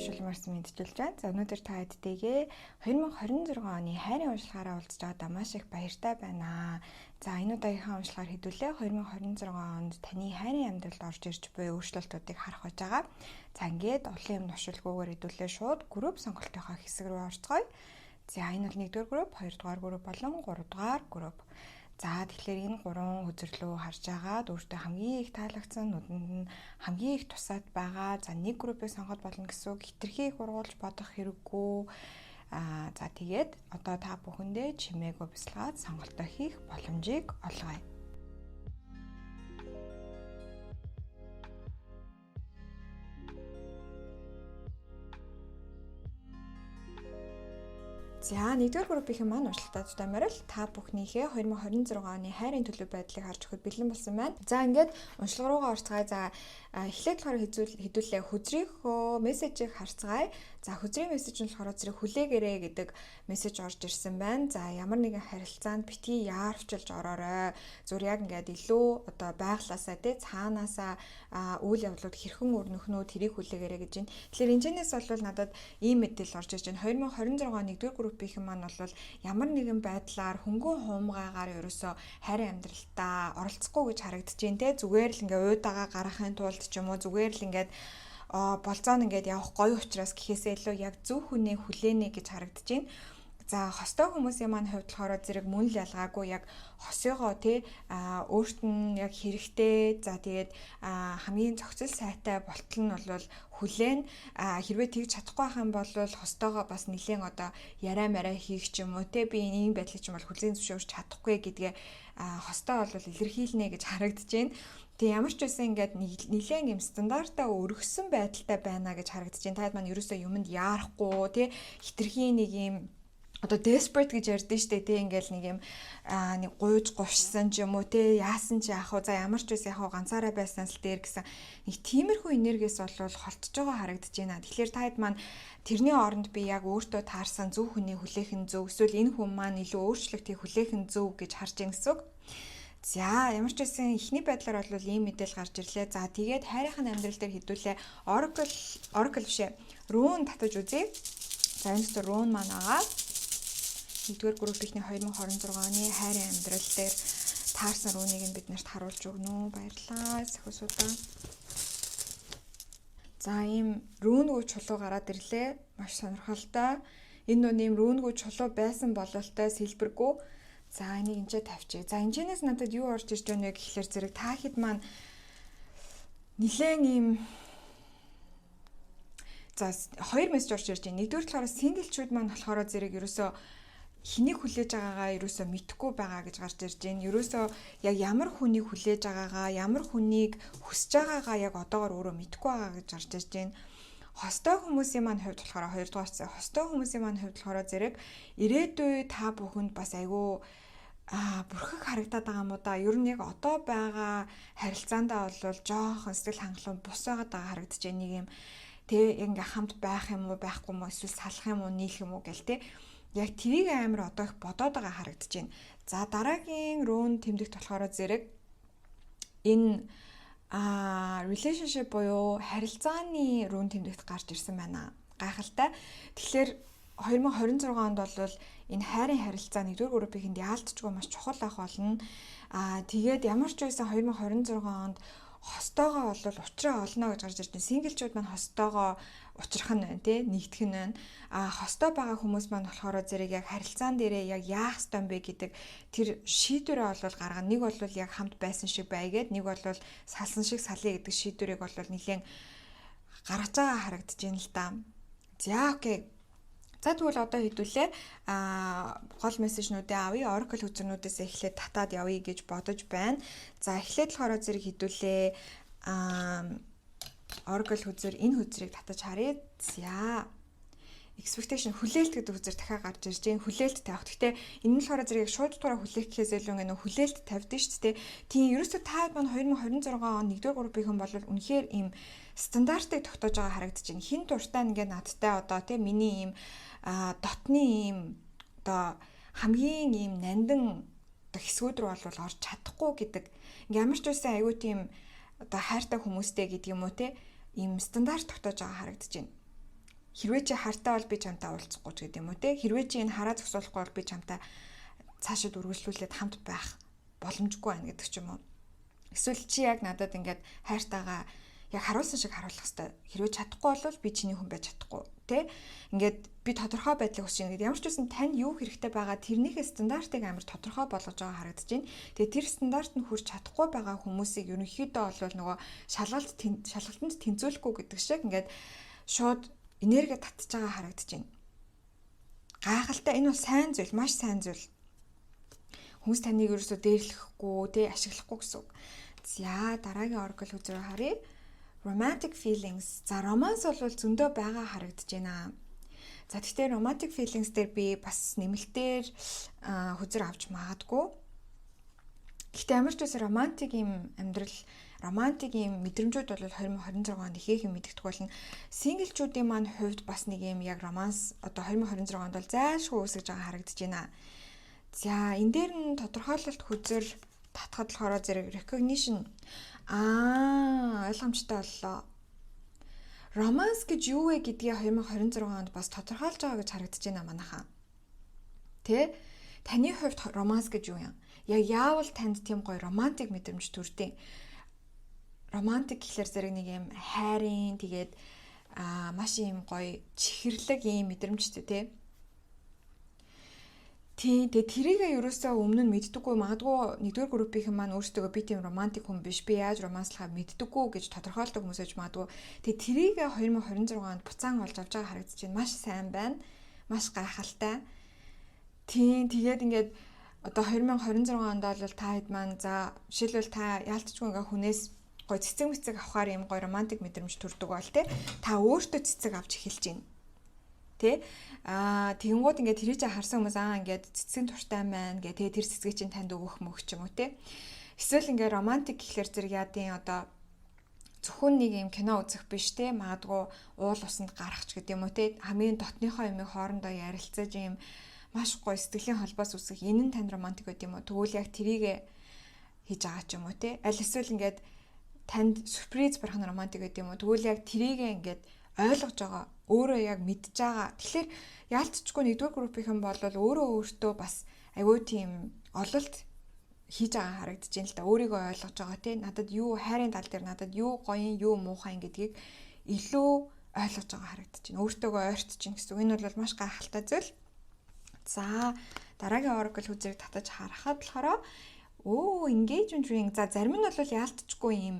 шулмарсан мэдчилж байна. За өнөөдөр та хэдтэйгээ 2026 оны хайрын уншлагаараа уулзж байгаад маш их баяртай байна. За энэ удаагийнхаа уншлагаар хэдүүлээ 2026 онд таны хайрын амьдралд орж ирж буй өөрчлөлтүүдийг харах гэж байгаа. За ингээд олон юм туршилгүйгээр хэдүүлээ шууд групп сонголтынхаа хэсэг рүү орцгоё. За энэ бол 1-р групп, 2-р групп болон 3-р групп. За тэгэхээр энэ гурван үзэрлөө харж агаад өөртөө хамгийн их таалагдсан, нүдэнд нь хамгийн их тусаад байгаа. За нэг группыг сонгоод болно гэсэн үг. Хитрхийг ургуулж бодох хэрэггүй. За тэгээд одоо та бүхэндээ чимээгүй бясалгаад сонголтоо хийх боломжийг олгоё. За 1-р группийн маань уншилтад дамирал та бүхнийхээ 2026 оны хайрын төлөв байдлыг харж өгөхөд бэлэн болсон байна. За ингээд уншлага руугаа орцгаая. За эхлээд болохоор хэдүүлээ хүзрийнхөө мессежийг харцгаая. За хүзрийн мессеж нь болохоор зэрэг хүлээгээрэй гэдэг мессеж орж ирсэн байна. За ямар нэгэн харилцаанд битгий яарвчилж ороорой. Зүгээр яг ингээд илүү одоо байглаасаа цаанаасаа үйл явдлууд хэрхэн өрнөхнөө тэрийг хүлээгээрэй гэж байна. Тэгэхээр энэчнээс бол надад ийм мэдээлэл орж ирж байна. 2026 оны 1-р группийн маань бол ямар нэгэн байдлаар хөнгөн хуумгаагаар ерөөсөө хайрын амьдралтаа оролцохгүй гэж харагдаж байна те. Зүгээр л ингээ уйдагаа гаргахын тулд ч юм уу зүгээр л ингээд болцоо ингээд явах гоё учраас гэхээсээ илүү яг зөв хүнээ хүлээнэ гэж харагдаж байна. За хостой хүмүүсийн маань хувьд болохоор зэрэг мөн л ялгаагүй яг хосёогоо өөрт нь яг хэрэгтэй. За тэгээд хамгийн зохицол сайтай болтол нь бол хүлээн хэрвээ тэгж чадахгүй байх юм бол хостойгоо бас нэлээд одоо яраа мараа хийх ч юм уу те би ийм байдлыг ч юм бол хүлээн зөвшөөрч чадахгүй гэдгээ хостой бол илэрхийлнэ гэж харагдаж байна. Тэгээ ямар ч байсан ингээд нэлээд юм стандартаа өргөсөн байдалтай байна гэж харагдаж байна. Таад маань ерөөсөө юмд яарахгүй те хитрхийн нэг юм одоо desperate гэж ярьдэн штэ тий ингээл нэг юм нэг гуйж гувшсан ч юм уу тий яасан ч яах вэ за ямар ч байсан яах вэ ганцаараа байсан л дээр гэсэн нэг тиймэрхүү энергиэс бол холтож байгаа харагдаж байна. Тэгэхээр таад маань тэрний оронд би яг өөртөө таарсан зөв хүнийг хүлээх нь зөв эсвэл энэ хүн маань илүү өөрчлөлтийг хүлээх нь зөв гэж харж байгаа гэсэн үг. За ямар ч байсан эхний байдлаар бол ийм мэдээлэл гарч ирлээ. За тэгээд хайрын амьдрал дээр хэдүүлээ Oracle бишээ Rune татаж үзье. За энэ дээр Rune маань агаад 1-р группийн 2026 оны хайрын амьдрал дээр таарсан рүүнийг нь биднэрт харуулж өгнө. Баярлалаа. Сахиусуудаа. За ийм рүүнгүү чулуу гараад ирлээ. Маш сонирхолтой. Энэ нүн ийм рүүнгүү чулуу байсан бололтой сэлбэргүй. За энийг энэ тавьчих. За энэчнээс надад юу орж ирж байна вэ гэхлээр зэрэг та хэд маань нэлээд ийм за хоёр мессеж орж ирж байна. Нэгдүгээр талаараа синглчүүд маань болохоор зэрэг ерөөсөө хэнийг хүлээж байгаагаа ерөөсөө мэдэхгүй байгаа гэж гарч ирж байна. Ерөөсөө яг ямар хүнийг хүлээж байгаагаа, ямар хүнийг хүсэж байгаагаа яг одоогоор өөрөө мэдэхгүй байгаа гэж гарч ирж байна. Хостой хүмүүсийн маань хувьд болохоор хоёрдугаар хостой хүмүүсийн маань хувьд болохоор зэрэг ирээдүй та бүхэнд бас айгүй бүрхэг харагдаад байгаа юм уу да. Ер нь яг одоо байгаа харилцаандаа бол жоохон сэтгэл хангалуун бус байгаад байгаа харагдаж байна. Нэг юм тэг ингээ хамт байх юм уу, байхгүй юм уу, эсвэл салах юм уу, нийлэх юм уу гэл тэг. Яг тэрийг амар одоо их бодоод байгаа харагдаж байна. За дараагийн рүүн тэмдэгт болохоор зэрэг энэ relationship буюу харилцааны рүүн тэмдэгт гарч ирсэн байна. Гайхалтай. Тэгэхээр 2026 онд бол энэ хайрын харилцаа 1-р группийн яалтчгүй маш чухал ах болно. Тэгээд ямар ч байсан 2026 онд хостойгоо бол уучраа олно гэж гарч ирж байна. Синглчүүд маань хостойгоо учрах нь байна тий нэгдэх нь байна. Хостой байгаа хүмүүс маань болохоор зэрэг яг харилцаан дээрээ яг яах ёстой юм бэ гэдэг тэр шийдвэрээ бол гаргана. Нэг бол яг хамт байсан шиг байгээд нэг бол салсан шиг салъя гэдэг шийдвэрийг бол нэлээд гаргаж байгаа харагдаж байна л да. За окей. За тэгвэл одоо хэдүүлээ гол мессежнүүдээ авъя. Oracle хүзрнүүдээс эхлээд татаад явъя гэж бодож байна. За эхлээд болохоор зэрэг хэдүүлээ Oracle хүзэр энэ хүзрийг татаж харъя. За expectation хүлээлт гэдэг хүзэр дахиад гарч ирж байна. Хүлээлт тавих. Гэхдээ энэ нь болохоор зэрэг шууд дураа хүлээх гэхээс илүү нэг хүлээлт тавьдсан шүү дээ. Тийм ерөөсөө та маань 2026 он 1-р группийн бол үнэхээр ийм стандартыг тогтоож байгаа харагдаж байна. Хин дуртай ингээд надтай одоо тийм миний ийм дотны ийм одоо хамгийн ийм нандин одоо хэсгүүд рүү бол орж чадахгүй гэдэг. Ингээ ямар ч байсан аюу тийм одоо хайртай хүмүүстэй гэдэг юм уу те ийм стандарт тогтоож байгаа харагдаж байна. Хэрвээ чи хартай бол би чамтай уулзахгүй ч гэдэг юм уу те. Хэрвээ чи энэ хараа зогсуулахгүй бол би чамтай цаашид үргэлжлүүлээд хамт байх боломжгүй байна гэдэг ч юм уу. Эсвэл чи яг надад ингээд хайртайгаа яг харуулсан шиг харуулах хэрэгтэй. Хэрвээ чадахгүй бол би чиний хүн байж чадахгүй тий. Ингээд би тодорхой байдлыг хүсэж байна гэдэг. Ямар ч үсэн тань юу хэрэгтэй байгаа тэрнийхээ стандартыг амар тодорхой болгож байгаа харагдаж байна. Тэгээ тэр стандарт нь хүрч чадахгүй байгаа хүмүүсийг ерөнхийдөө бол нөгөө шалгалтанд тэнцвүүлэхгүй гэдэг шиг ингээд шууд энерги татж байгаа харагдаж байна. Гайхалтай энэ бол сайн зүйл, маш сайн зүйл. Хүмүүс таныг ерөөсөө дээрлэхгүй тий ашиглахгүй гэсэн үг. За дараагийн oracle үзүүр харъя. Romantic feelings. За романс бол зөндөө байгаа харагдаж байна. За тэгтээ romantic feelings дээр би бас нэмэлтээр хүзэр авч магадгүй. Гэхдээ ямар ч үсэн романтик юм амьдрал, романтик юм мэдрэмжүүд бол 2026 онд ихээх юм мэдэгдэх болно. Синглчүүдийн маань хувьд бас нэг юм яг романс одоо 2026 онд бол зайлшгүй үүсгэж байгаа харагдаж байна. За энэ дээр нь тодорхойлолт хүзэр татхад болохоор зэрэг recognition ойлгомжтой боллоо. Романс гэж юу вэ гэдгийг 2026 онд бас тодорхойлж байгаа гэж харагдаж байна манайхаа. Тэ? Таны хувьд романс гэж юу юм? Яг яавал танд тийм гоё романтик мэдрэмж төрдөө? Романтик гэхэлэр зэрэг нэг юм хайрын тэгээд маш юм гоё чихэрлэг юм мэдрэмжтэй тэ? Тэгээ тэрийгээ ерөөсөө өмнө нь мэддэггүй магадгүй нэгдүгээр группийн маань өөрсдөө би тийм романтик хүн биш би яаж романслахаа мэддэггүй гэж тодорхойлдог хүмүүс аж магадгүй тэгээ тэрийгээ 2026 онд буцаан олж авч байгаа харагдаж байна. Маш сайн байна. Маш гайхалтай. Тэгээд ингээд одоо 2026 онд бол та хэд маань за жишээлбэл та яалтчгүй ингээ хүнээс гой цэцэг авахаар юм гой романтик мэдрэмж төрдөг бол те та өөртөө цэцэг авч эхэлж байна. Тэ тэгэнгүүт ингээд тэрийж харсан хүмүүс ингээд цэцгийн туртай байна гэ тэгээ тэр цэцгийг чинь танд өгөх мөх ч юм уу те эсвэл ингээд романтик гэхлээр зэрэг яадын одоо зөвхөн нэг юм кино үзэх биш те магадгүй уул усанд гарах ч гэдэг юм уу те хамгийн дотныхоо юмыг хоорондоо ярилцаж юм маш гоё сэтгэлийн холбоос үүсгэх энэ нь танд романтик гэдэг юм уу тэгвэл яг тэрийг хийж байгаа ч юм уу те аль эсвэл ингээд танд сюрприз барах нь романтик гэдэг юм уу тэгвэл яг тэрийг ингээд ойлгож байгаа өөрөө яг мэдж байгаа. Тэгэхээр яалтчгүй нэгдүгээр группийнхэн бол өөртөө бас аюу тийм ололт хийж байгаа харагдаж байна л да. Өөрийгөө ойлгож байгаа тий. Надад юу хайрын тал дээр надад юу гоё юу муухай гэдгийг илүү ойлгож байгаа харагдаж байна. Өөртөөгөө ойртож байна гэсэн. Энэ бол маш гайхалтай зүйл. За дараагийн oracle хүзрийг татаж харахад болохоор engagement ring. За зарим нь бол яалтчгүй юм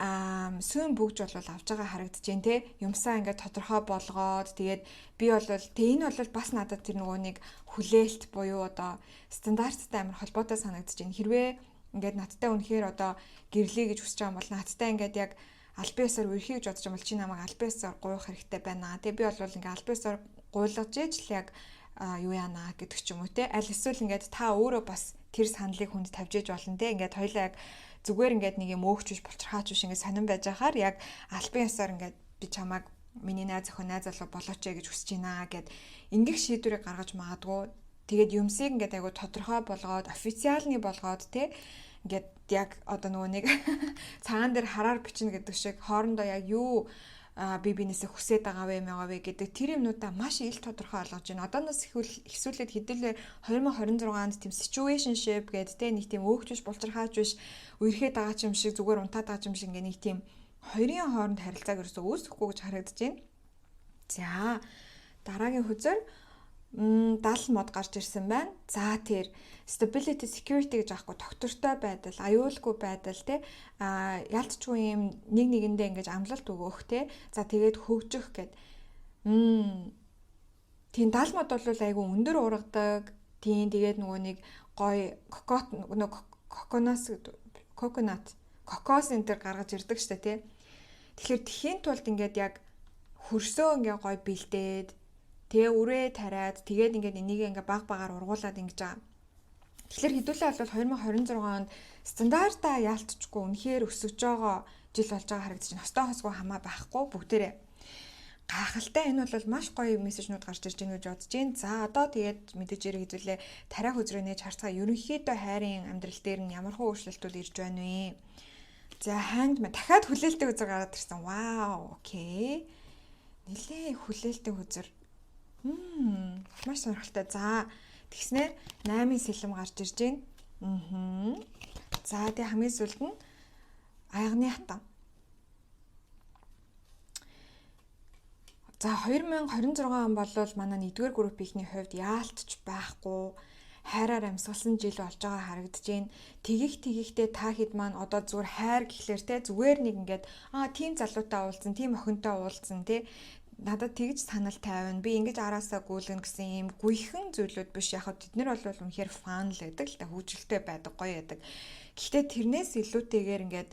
сүүн бүгж бол авч байгаа харагдаж байна те юмсаа ингээд тодорхой болгоод тэгээд би бол энэ бол бас надад тэр нөгөө нэг хүлээлт буюу одоо стандарттай амар холбоотой санагдаж байна хэрвээ ингээд надтай үнэхээр одоо гэрлэе гэж хүсэж байгаа бол надтай ингээд яг албан ёсоор үрхий гэж бодож байгаа бол чи намайг албан ёсоор гуйх хэрэгтэй байна те би бол ингээд албан ёсоор гуйлгаж ээж л яг юу яана гэдэг ч юм уу те аль эсвэл ингээд та өөрөө бас тэр саналыг хүнд тавьж ээж болно те ингээд хоёлаа яг зүгээр ингээд нэг юм өөгч биш болцорхаач биш ингээд сонирн байж ахаар яг албан ёсоор ингээд би чамайг миний найз охин найз залуу болооч гэж хүсэж байна гэд ингээх шийдвэрийг гаргаж магадгүй тэгээд юмсыг ингээд айгу тодорхой болгоод официалны болгоод те ингээд яг одоо нөгөө нэг цагаан дээр хараар бичнэ гэдэг шиг хоорондоо яг юу би бинээсээ хүсээд байгаа вэ гэдэг тэр юмнуудаа маш ил тодорхой олгож байна. Одооноос ихсүүлээд хэдүүлээ 2026 онд тийм situationship гэдэг те нэг тийм өөгч биш булчирхаач биш үерхэд байгаа ч юм шиг зүгээр унтаад байгаа ч юм шиг ингээ нэг тийм хоёрын хооронд харилцааг ерөөсөө үүсэхгүй гэж харагдаж байна. За дараагийн хүзэр 70 мод гарч ирсэн байна. За тэр stability security гэж аахгүй тогтвортой байдал, аюулгүй байдал те ялцчгүй юм нэг нэгэндээ ингэж амлалт өгөх те. За тэгээд хөгжих гэд. Тийм 70 мод бол айгүй өндөр ургадаг. Тийм тэгээд нөгөө нэг гой кокос энэ төр гаргаж ирдэг штэ те. Тэгэхээр тхийн тулд ингээд яг хөрсөө ингээ гой бэлдээд тэгээ үрээ тариад тэгээд ингээд энийг ингээ баг багаар ургуулад ингэж байгаа. Тэгэхээр хэдүүлээ бол 2026 онд стандартаа яалтчгүй үнэхээр өсөж байгаа жил болж байгаа харагдаж байна. Хостоо хосгүй хамаа байхгүй бүгдээрээ гайхалтай энэ бол маш гоё мессежнүүд гарч ирж байгаа гэж бодож байна. За одоо тэгээд мэдээж яриг хэдүүлээ тариа хүзрээ нээж харцгаа ерөнхийдөө хайрын амьдрал дээр нь ямар хөө өөрчлөлтүүд ирж байна вэ? За хангд дахиад хүлээлттэй үзэг гараад ирсэн. Вау, окей. Нилээ хүлээлттэй хүзэр. Маш сонирхолтой. За тэгснээр 8 сэлэм гарч ирж байна. За тэг хамгийн сүүлд нь аягны хатан. За 2026 он бол манай 1-р группийнхний хувьд яалтч байхгүй хайраар амьсгалсан жил болж байгаа харагдаж байна. Тэгэхдээ та хэд маань одоо зүгээр хайр гэхлээр те зүгээр нэг ингээд тийм залуутай уулзсан, тийм охинтой уулзсан те надад тэгж санал тайвна. Би ингэж араасаа гүйлгэн гэсэн юм гүйхэн зүйлүүд биш. Яг тэд нар бол үнэхээр фан л байдаг л та хөвжөлтэй байдаг, гоё байдаг. Гэхдээ тэрнээс илүүтэйгээр ингээд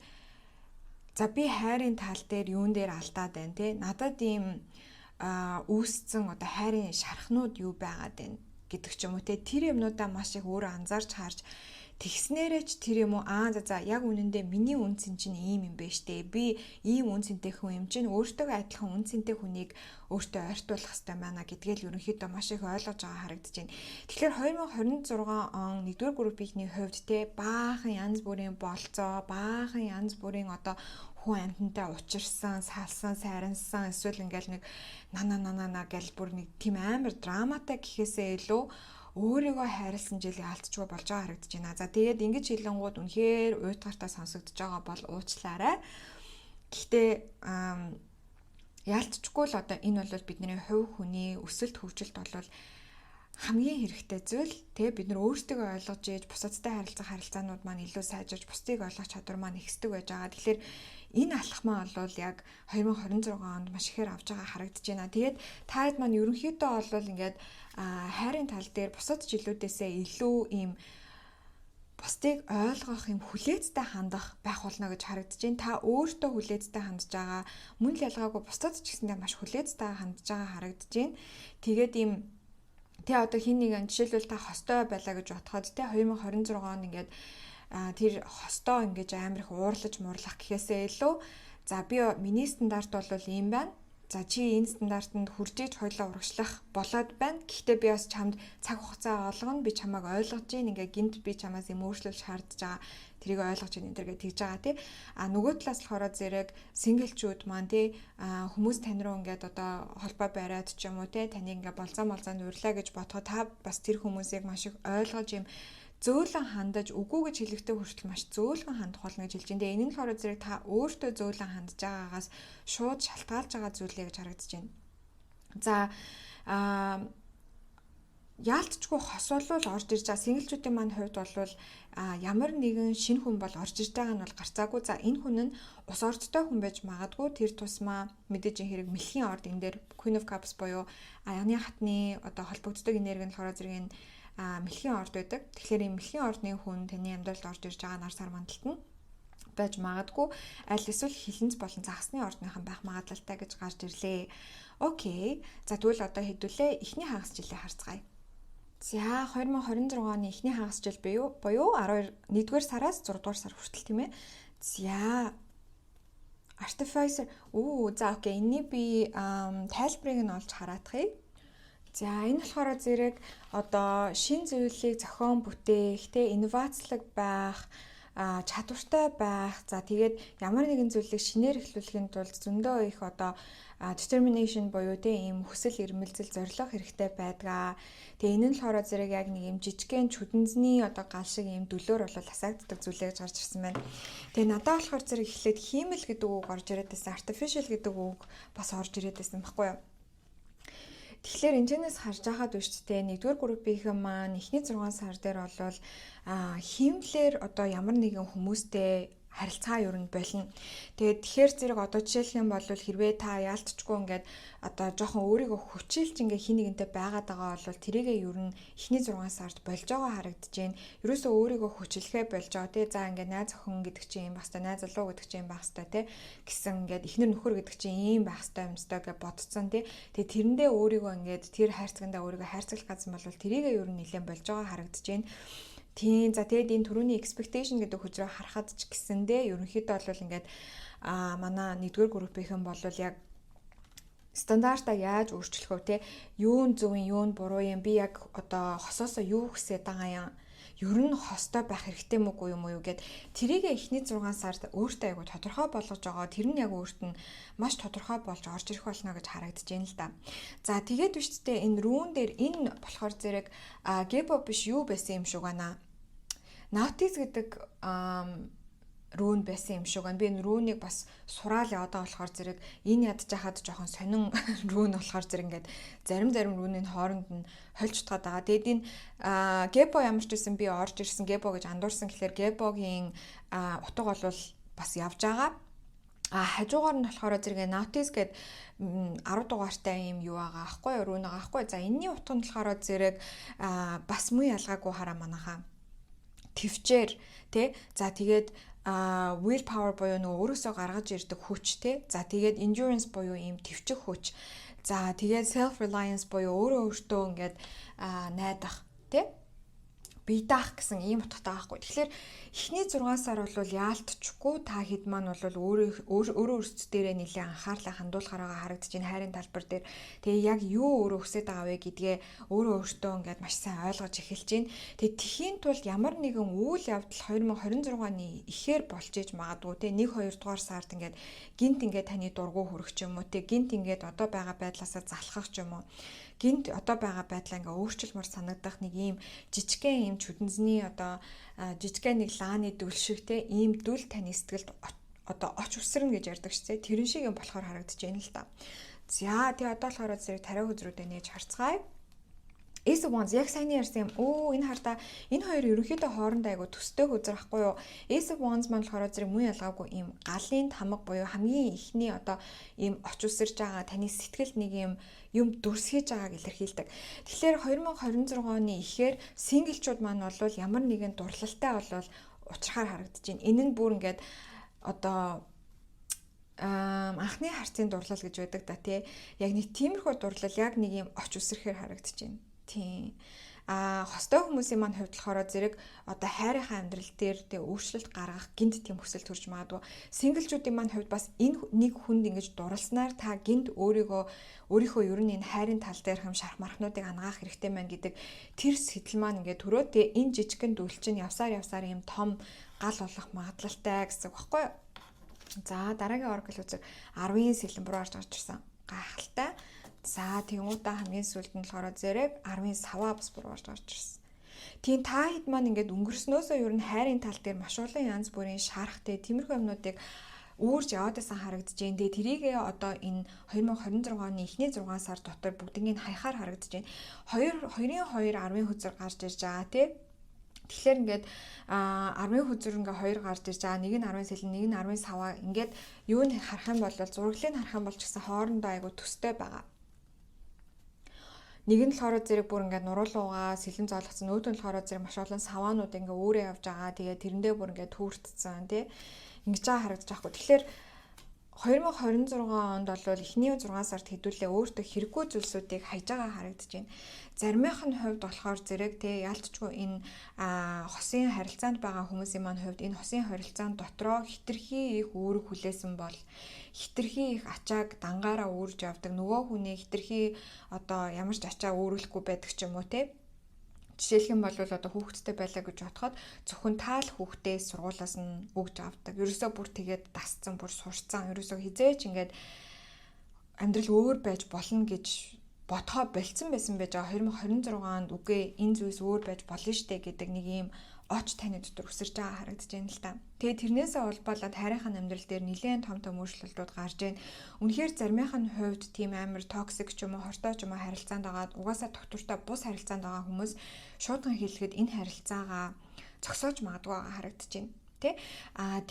за би хайрын тал дээр юун дээр алдаад байна те. Надад ийм үүсцэн одоо хайрын шархнууд юу байгаад байна гэдэг ч юм уу те. Тэр юмнуудаа маш их өөрөө анзаарч харж тэгснээрээ ч тэр юм уу за яг үнэндээ миний үнцэн чинь ийм юм байна штэ. Би ийм үнцэнтэй хүн юм чинь өөртөө адилхан үнцэнтэй хүнийг өөртөө ойртуулах хэрэгтэй байна гэдгээл ерөнхийдөө маш их ойлгож байгаа харагдаж байна. Тэгэхээр 2026 он 1-р группийнхний хувьд те баахан янз бүрийн болцоо, баахан янз бүрийн одоо хүн амьтантай учирсан, салсан, сайрансан эсвэл ингээл нэг нана гэл бүр нэг тийм амар драматай гэхээсээ илүү өөрийгөө хайрлсан жил яалтчгүй болж байгаа харагдаж байна. За тэгээд ингэж хэлэнгууд үнэхээр уйтгартаа сонсогдож байгаа бол уучлаарай. Гэхдээ яалтчгүй л одоо энэ бол бидний хувь хүний өсөлт хөгжилт бол хамгийн хэрэгтэй зүйл. Тэгээ бид нар өөрсдөө ойлгож ээж бусадтай харилцах харилцаанууд маань илүү сайжирч бусдыг ойлгох чадвар маань ихсдэг байж байгаа. Тэгэхээр энэ алхмаа бол яг 2026 онд маш ихээр авч байгаа харагдаж байна. Тэгээд таад маань ерөнхийдөө бол ингээд хайрын тал дээр бусад жилүүдээсээ илүү ийм бусдыг ойлгох юм хүлээцтэй хандах байх болно гэж харагдаж байна. Та өөртөө хүлээцтэй хандж байгаа. Мөн л ялгаагүй бусдад ч гэсэндээ маш хүлээцтэй хандж байгаа харагдаж байна. Тэгээд ийм тэ одоо хин нэгэн жишээлбэл та хостой байлаа гэж бодоход тэ 2026 онд ингээд тэр хостой ингэж амар их уурлаж муурлах гэхээсээ илүү за би миний стандарт бол ийм байна. За чи энэ стандартанд хүрж иж хоёлоо урагшлах болоод байна. Гэхдээ би бас чамд цаг хугацаа олгоно. Би чамайг ойлгож гин ингээ гинт би чамаас юм өөрчлөлт шаардж байгаа. Тэрийг ойлгож гин энэ төргээ тэгж байгаа тий. Нөгөө талаас болохоор зэрэг синглчүүд маань тий хүмүүс тань руу ингээд одоо холбоо бариад ч юм уу тий таныг ингээ болцоо нуурлаа гэж бодоход та бас тэр хүмүүсийг маш их ойлгож юм зөөлөн хандаж үгүй гэж хэлэхдээ хүртэл маш зөөлөн хандах болно гэж хэлж байна. Энэ нь болохоор зэрэг та өөртөө зөөлөн хандж байгаагаас шууд шалтгаалж байгаа зүйлээ гэж харагдаж байна. За яалтчгүй хос бол орж ирж байгаа синглчүүдийн маань хувьд бол ямар нэгэн шинэ хүн бол орж ирж байгаа нь бол гарцаагүй. За энэ хүн нь ус ордтой хүн байж магадгүй. Тэр тусмаа мэдээж хэрэг мэлхийн орд энэ дээр Queen of Cups буюу аяны хатны одоо холбогддог энерги нь болохоор зэрэг энэ мэлхийн орд байдаг. Тэгэхээр энэ мэлхийн ордны хүн таны амьдралд орж ирж байгаа нар сар мандалт нь байж магадгүй. Аль эсвэл хилэнц болон загасны ордныхан байх магадлалтай гэж гарч ирлээ. Окей. За тэгвэл одоо хэдүүлээ эхний хагас жилээ харцгаая. За 2026 оны эхний хагас жил буюу 1-р сараас 6-р сар хүртэл тийм ээ. За Artificer за окей. Энийг би тайлбарыг нь олж хараадахыг. За энэ болохоор зэрэг одоо шин зүйлийг зохион бүтээх, инновацлог байх, чадвартай байх. За тэгээд ямар нэгэн зүйлийг шинээр эхлүүлэхийн тулд зөндөө их одоо determination буюу ийм хүсэл эрмэлзэл зорилго хэрэгтэй байдаг. Тэгээ энэ нь болохоор зэрэг яг нэг юм жижигхэн чүдэнзний одоо гал шиг ийм дөлөөр бол асаагддаг зүйлээ гэж гарч ирсэн байна. Тэгээ надад болохоор зэрэг эхлээд хиймэл гэдэг үг орж ирээд байсан, artificial гэдэг үг бас орж ирээд байсан баггүй юу? Тэгэхээр энэчнээс харж байхад үсттэй 1-р группийнхэн маань эхний 6 сар дээр бол хиймлэр одоо ямар нэгэн хүмүүстэй харилцаа юу нь болно. Тэгээд тэгэхээр зэрэг одоо жишээлх юм бол хэрвээ та яалтчгүй ингээд одоо жоохон өөрийгөө хүчилж ингээ хин нэгэнтэй байгаад байгаа бол тэрийгээ юу нь эхний 6 сард болж байгаа харагдаж байна. Ерөөсөө өөрийгөө хүчилхээ болж байгаа тий. За ингээ найз охин гэдэг чинь юм байх хэвээр, найз залуу гэдэг чинь юм байх хэвээр тий. Гэсэн ингээд эхнэр нөхөр гэдэг чинь ийм байх хэвээр юмстай гэж бодцсон тий. Тэгээд тэрэндээ өөрийгөө ингээд тэр хайрцагтаа өөрийгөө хайрцаглах гэсэн бол тэрийгээ юу нь нэлээд болж байгаа харагдаж байна. Тийм за тэгээд энэ түрүүний expectation гэдэг хүчрээ харахад ч гэсэндээ ерөнхийдөө бол ингээд манай 1-р группийнхэн бол яг стандартаа яаж өөрчлөх вэ те юу нь зөв юм юу нь буруу юм би яг одоо хосоосоо юу хүсэж байгаа юм ер нь хостой байх хэрэгтэй мөгүй юм уу гэд тэрийг эхний 6 сард өөртөө айгу тодорхой болгож байгаа. Тэр нь яг өөрт нь маш тодорхой болж орж ирэх болно гэж харагдаж байна л да. За тэгээд биш тээ энэ рүүн дээр энэ болохоор зэрэг гебо биш юу байсан юм шиг байна. Наутис гэдэг рүүн байсан юм шиг байна. Би энэ рүүнийг бас сураалаа одоо болохоор зэрэг энэ ядж хахад жоохон сонин рүүн болохоор зэрэг ингээд зарим рүүний хооронд нь хольж утгаад байгаа. Тэгээд энэ гебо ямар ч байсан би орж ирсэн гебо гэж андуурсан гэхээр гебогийн утга бол бас явж байгаа. Хажуугаар нь болохоор зэрэг наутис гээд 10 дугаартай юм юу байгаа аахгүй рүүн байгаа аахгүй. За энэний утга нь болохоор зэрэг бас муу ялгаагүй хараа манайхаа твчээр тий. За тэгээд will power буюу нөгөө өөрөөсөө гаргаж ирдэг хүч тий. За тэгээд endurance буюу ийм твчих хүч. За тэгээд self reliance буюу өөртөө ингээд найдах тий. Бие даах гэсэн ийм утгатай байхгүй. Тэгэхээр эхний 6 сар бол яалтчгүй та хэд маань бол өөрөө өөрсдөө дээрээ нэлээд анхаарлаа хандуулахаараа харагдаж байна хайрын талбар дээр. Тэгээ яг юу өөрөө хүсэж байгаа вэ гэдгээ өөртөө ингээд маш сайн ойлгож эхэлж байна. Тэгээ тэхийн тулд ямар нэгэн үйл явдал 2026 оны ихээр болж иж магадгүй те 1-2 дугаар сард ингээд гинт ингээд таны дургу хүрэх ч юм уу те гинт ингээд одоо байгаа байдлаасаа залхах ч юм уу. Гинт одоо байгаа байдлаа ингээ өөрчлөлмөр санагдах нэг ийм жижигхэн ийм чүдэнзний одоо жижигхэн нэг лааны дүл шиг те ийм дүл таны сэтгэлд одоо оч усрна гэж ярьдаг шээ. Тэрэн шиг юм болохоор харагдаж байна л да. За тэгээ одоо болохоор зэрэг тариа хөзрүүдээ нээж харцгаая. Ace of Wands яг сайн ярьсан юм. Энэ хартаа энэ хоёр ерөнхийдөө хоорондоо айгу төстэй хөзөр ахгүй юу? Ace of Wands маань болохоор зэрэг муу ялгаагүй ийм галын тамга буюу хамгийн ихний одоо ийм оч усэрж байгаа таны сэтгэлд нэг юм дүрсгэж байгааг илэрхийлдэг. Тэгэхээр 2026 оны ихээр синглчүүд маань бол ямар нэгэн дурлалтай бол учрахаар харагдаж байна. Энэ нь бүр ингээд одоо анхны харцын дурлал гэж байдаг да тий. Яг нэг тиймэрхүү дурлал яг нэг юм оч усрэхээр харагдаж байна. Тийм. Хостой хүмүүсийн маань хувьд болохоор зэрэг одоо хайрынхаа амьдрал дээр тэ өөрчлөлт гаргах гинт тийм хүсэл төрж магадгүй. Синглчүүдийн маань хувьд бас энэ нэг хүнд ингэж дурласнаар та гинт өөрийнхөө ер нь энэ хайрын тал дээр хэм шарх мархнуудыг ангаах хэрэгтэй байна гэдэг тэр сэтэл маань ингээд төрөө тэ энэ жижигхэн дүл чинь явсаар ийм том гал болох магадлалтай гэсэн үг байхгүй юу? За дараагийн oracle үзэг 10-ийн сэлэн рүү орж ирсэн. Гайхалтай. За тэгмүүдээ хамгийн сүүлд нь болохоор зэрэг 10-ын саваа бас бүр орж ирсэн. Тийм та хэд маань ингээд өнгөрснөөсөө ер нь хайрын тал дээр маш олон янз бүрийн шархтай тиймэрхүү юмнуудыг үүрж яваадасан харагдаж байна. Тэгээ тэрийгээ одоо энэ 2026 оны эхний 6 сар дотор бүгднийг хаяхаар харагдаж байна. 2-2 10-ын хөзөр гарч ирж байгаа тий. Тэгэхээр ингээд 10-ын хөзөр ингээ 2 гарч ирж байгаа. Нэг нь 10-ын сэлэн, нэг нь 10-ын саваа ингээд юу н харах юм бол зураглыг харах юм бол ч гэсэн хоорондоо айгу төстэй байгаа. Нэг нь болохоор зэрэг бүр ингээд нуруулуугаа сэлэн зоолгосон, өөдөө нь болохоор зэрэг маш олон саваанууд ингээ өөрөө явж байгаа. Тэгээ тэрэндээ бүр ингээд түүртцсэн тий. Ингэж байгаа харагдаж байгаа хгүй. Тэгэхээр 2026 онд бол эхний 6 сард хэдүүлээ өөртөө хэрэггүй зүйлсүүдийг хайж байгаа харагдаж байна. Заримынх нь хувьд болохоор зэрэг тий яалтчгүй энэ хосын харилцаанд байгаа хүмүүсийн маань хувьд энэ хосын харилцаанд дотроо хитрхи их үүрэг хүлээсэн бол хитрхи их ачааг дангаараа үүрж явдаг. Нөгөө хүний хитрхи одоо ямар ч ачаа үүрэлэхгүй байдаг ч юм уу тий. Жишээлх юм бол одоо хүүхэдтэй байлаа гэж бодоход зөвхөн таал хүүхдээ сургуулаас нь өгж авдаг. Ерөөсөө бүр тэгээд дасцсан, бүр сурцсан. Ерөөсөө хизээч ингээд амьдрал өөр байж болно гэж бодхоо болцсон байсан байж байгаа. 2026 онд үгүй энэ зүйлс өөр байж болно штэ гэдэг нэг юм оч таны дотор өсөрж байгаа харагдаж байна л та. Тэгээ тэрнээсээ улбалаад хайрынхаа амьдрал дээр нэлээд том өөрчлөлтүүд гарч байна. Үнэхээр заримынх нь хувьд тийм амар токсик ч юм уу, хортой ч юм уу харилцаанд байгаа. Угаасаа доктортой бус харилцаанд байгаа хүмүүс шуудхан хэлэхэд энэ харилцаагаа зогсоож магадгүй байгаа харагдаж байна. Тэ?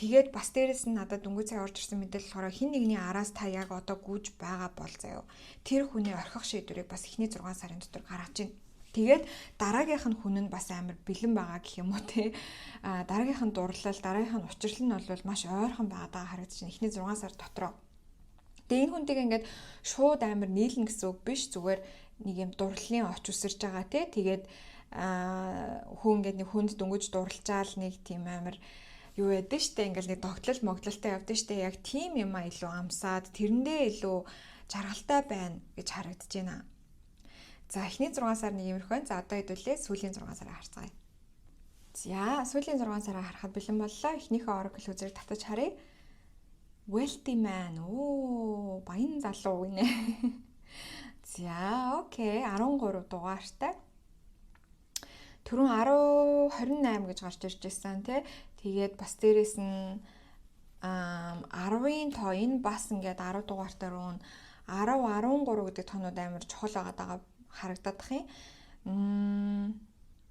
Тэгээд бас дээрэс нь надад дөнгөж цай орж ирсэн мэдээлэл болохоор хин нэгний араас та яг одоо гүйж байгаа бол заяа. Тэр хүний орхих шийдвэрийг бас эхний 6 сарын дотор гаргаж байна. Тэгээд дараагийнх нь хүн нь бас амар бэлэн байгаа гэх юм уу те. Дараагийнх нь дурлал, дараагийнх нь учрал нь бол маш ойрхон байгаа харагдаж байна эхний 6 сар дотроо. Тэгээ энэ хүнтэйг ингээд шууд амар нийлнэ гэсэн үг биш, зүгээр нэг юм дурлалын оч үсэрж байгаа те. Тэгээд хүн ингээд нэг хүнд дөнгөж дурлжаал нэг тийм амар юу яд штэ ингээд нэг тогтлол моглолтой явдсан штэ. Яг тийм юм а илүү амсаад тэрэндээ илүү жаргалтай байна гэж харагдаж байна. За эхний 6 сар нэг юмрх байна. За одоо хэдүүлээ сүүлийн 6 сараа харцгаая. За сүүлийн 6 сараа харахад бэлэн боллоо. Эхнийхээ oracle үзрийг татаж харъя. Wealthy man. Оо, баян залуу гинэ. За, окей. 13 дугаартай. Түрүүн 10 28 гэж гарч ирж байсан тий. Тэгээд бас дээрэс нь 10-ын тоо энэ бас ингээд 10 дугаартай руу 10 13 гэдэг тоонууд амар чухал байгаа харагдаад бах юм.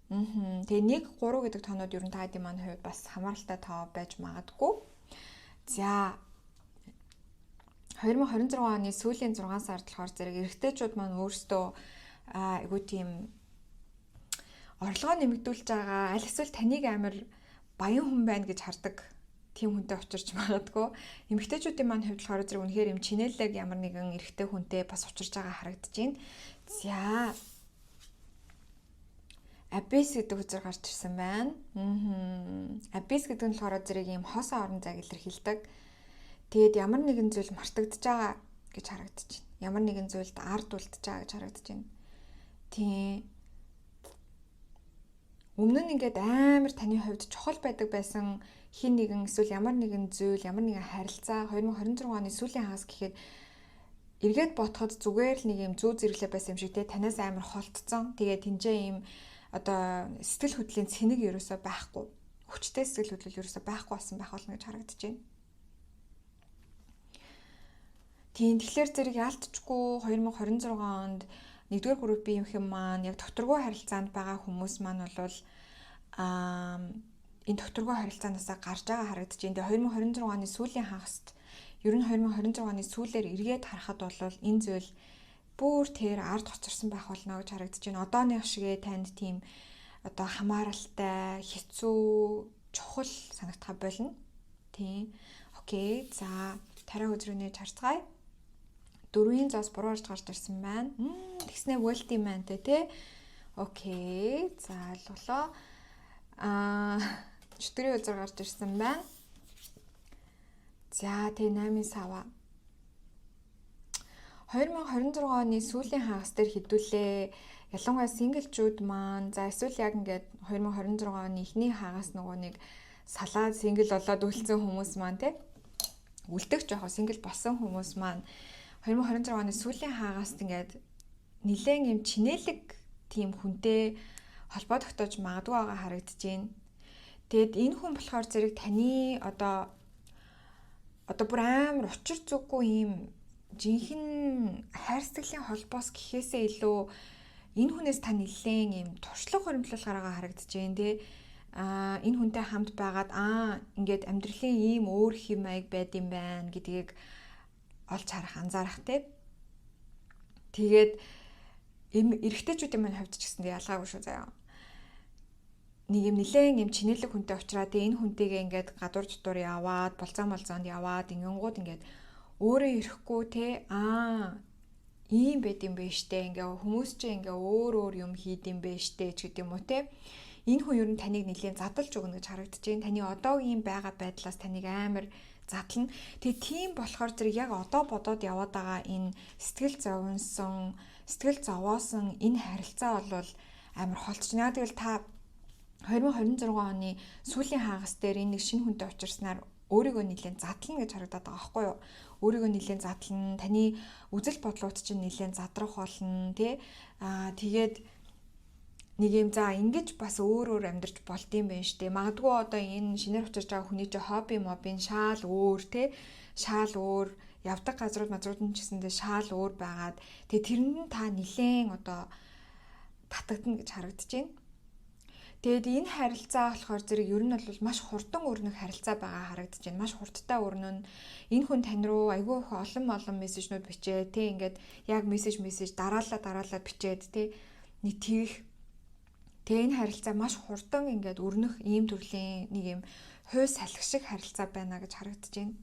Тэгээ 1 3 гэдэг тоонууд ер нь та хэдийн маань хувьд бас хамааралтай тоо байж магадгүй. За 2026 оны сүүлийн 6 сард болохоор зэрэг эрэгтэйчүүд маань өөрсдөө айгуу тийм орлогоо нэмэгдүүлж байгаа аль эсвэл таныг амар баян хүн байна гэж хардаг тийм хүнтэй учирч магадгүй. Эмэгтэйчүүдийн маань хувьд болохоор зэрэг үнэхээр юм чинээлэг ямар нэгэн эрэгтэй хүнтэй бас учирч байгаа харагдаж байна. За Abyss гэдэг үзэр гарч ирсэн байна. Abyss гэдэг нь болохоор зэрэг ийм хоосон орон зайг илэрхийлдэг. Тэгээд ямар нэгэн зүйл мартагдж байгаа гэж харагдаж байна. Ямар нэгэн зүйлд ард үлдэж байгаа гэж харагдаж байна. Тийм. Өмнө нь ингээд амар таны хувьд чухал байдаг байсан хин нэгэн эсвэл ямар нэгэн зүйл, ямар нэгэн харилцаа 2026 оны сүүлийн хагас гэхэд эргээд бодоход зүгээр л нэг юм зүү зэрэглээ байсан юм шиг те танаас амар холтцсон. Тэгээд тэнцээ ийм одоо сэтгэл хөдлөлийн цэник ерөөсөө байхгүй. Хүчтэй сэтгэл хөдлөл ерөөсөө байхгүй болсон байх болно гэж харагдаж байна. Тийм тэгэхээр зэрэг яалтчгүй 2026 онд 1-р группийн юм маань яг докторгүй харилцаанд байгаа хүмүүс маань бол энэ докторгүй харилцаанаас гарч байгаа харагдаж байна. Тэгээ 2026 оны сүүлийн хагаст ер нь 2026 оны сүүлээр эргээд харахад бол энэ зүйл бүр тэр ард хоцорсон байх болно гэж харагдаж байна. Одооных шигээ танд тийм одоо хамааралтай, хэцүү, чухал санагдах болно. Тийм. Окей. За, тарай үзрүүнээ харцгаая. 4-ийн зоос буруу гарч ирсэн байна. Тэгснэ wealthy man-тэй тий. Окей. За, ойлголоо. 4-ийн үзэр гарч ирсэн байна. За, тэг 8-ын сава. 2026 оны сүүлийн хагас дээр хэдүүлээ. Ялангуяа синглчүүд маань за эсвэл яг ингээд 2026 оны эхний хагас нөгөө нэг салаад сингл болоод үлдсэн хүмүүс маань тий. Үлдэх жоохоо сингл болсон хүмүүс маань 2026 оны сүүлийн хагаст ингээд нэлээд юм чинэлэг тийм хүнтэй холбоо тогтоож магадгүй байгаа харагдаж байна. Тэгэд энэ хүн болохоор зэрэг таны одоо бүр амар учир зүггүй юм жинхэнэ хайрцаглийн холбоос гэхээсээ илүү энэ хүнээс та нэлээд юм туршлага хоригдлол гараагаа харагдаж байна тий. Энэ хүнтэй хамт байгаад ингээд амьдралын ийм өөр хэм маяг байд юм байна гэдгийг олж харах, анзаарах тий. Тэгээд эрэгтэйчүүдийн маань хувьд ч гэсэн ялгаагүй шүү заяа. Нэг юм нэлээд юм чинэлэг хүнтэй уулзраад энэ хүнтэйгээ ингээд гадуур дотор яваад, болцоонд яваад ингэнгууд ингээд өөрөө ирэхгүй тий. Ийм байд юм бэ штэ. Ингээ хүмүүс чинь ингээ өөр юм хийд юм бэ штэ ч гэдэм үү тий. Энэ хүн ер нь таныг нэлээд задлж өгнө гэж харагдаж байна. Таны одоогийн байгаа байдлаас таныг амар задлана. Тэгээ тийм болохоор зэрэг яг одоо бодоод яваад байгаа энэ сэтгэл зовоосон энэ харилцаа бол амар холтчна. Тэгэл та 2026 оны сүүлийн хагас дээр энэ нэг шинэ хүнтэй уулзсанаар өөрийгөө нэлээд задлана гэж харагдаад байгаа байхгүй юу? Өөрийгөө нэлээд задлана, таны үзэл бодлууд чинь нэлээд задрах болно тий. Тэгээд нэг юм за ингэж бас өөр амьдарч болдсон байх штэ. Магадгүй одоо энэ шинээр очиж байгаа хүний чинь хобби мобийн шаал өөр тий. Шаал өөр, явдаг газрууд нь ч гэсэндээ шаал өөр байгаад тэгээ тэрэнд та нилээн одоо татагдана гэж харагдаж байна. Тэгэд энэ харилцаа болохоор зэрэг ер нь бол маш хурдан өрнөх харилцаа байгаа харагдаж байна. Маш хурдтай өрнөн. Энэ хүн тань руу айгүй их олон мессежнүүд бичээ тий. Ингээд яг мессеж дараалал бичээд тий. Нэг тэгэх. Тэгээ энэ харилцаа маш хурдан ингээд өрнөх ийм төрлийн нэг юм хүй салхи шиг харилцаа байна гэж харагдаж байна.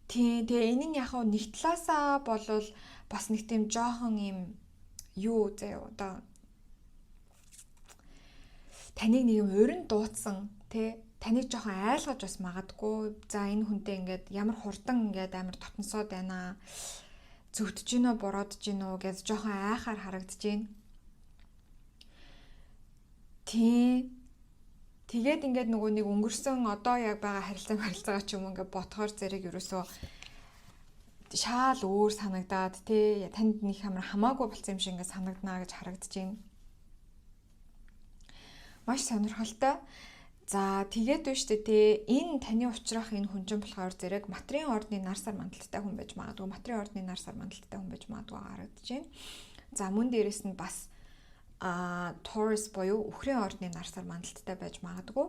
Тэгээ энэ нь яг нэг талаасаа болвол бас нэг тийм жоохон юм юу заяа одоо таныг нэг юм урин дуудсан тий таныг жоохон айлгаж бас магадгүй. За энэ хүнтэй ингээд ямар хурдан ингээд амар дотносоод байна. Зөвтөж гинөө бородож гинөө гэж жоохон айхаар харагдаж байна. Тийм. Тэгээд ингээд нөгөө нэг өнгөрсөн одоо яг байгаа харилцаагаа ч юм ингээд ботхоор зэрэг ерөөсөө шаал өөр санагдаад тий танд нэг амар хамаагүй болсон юм шиг ингээд санагднаа гэж харагдаж байна. Маш сонирхолтой. За тэгээд биш үү те энэ таны уучрах энэ хүн чинь болохоор зэрэг материйн ордны нарсаар мандалттай хүн байж магадгүй. Материйн ордны нарсаар мандалттай хүн байж магадгүй харагдаж байна. За мөн дээрэс нь бас Taurus буюу үхрийн ордны нарсаар мандалттай байж магадгүй.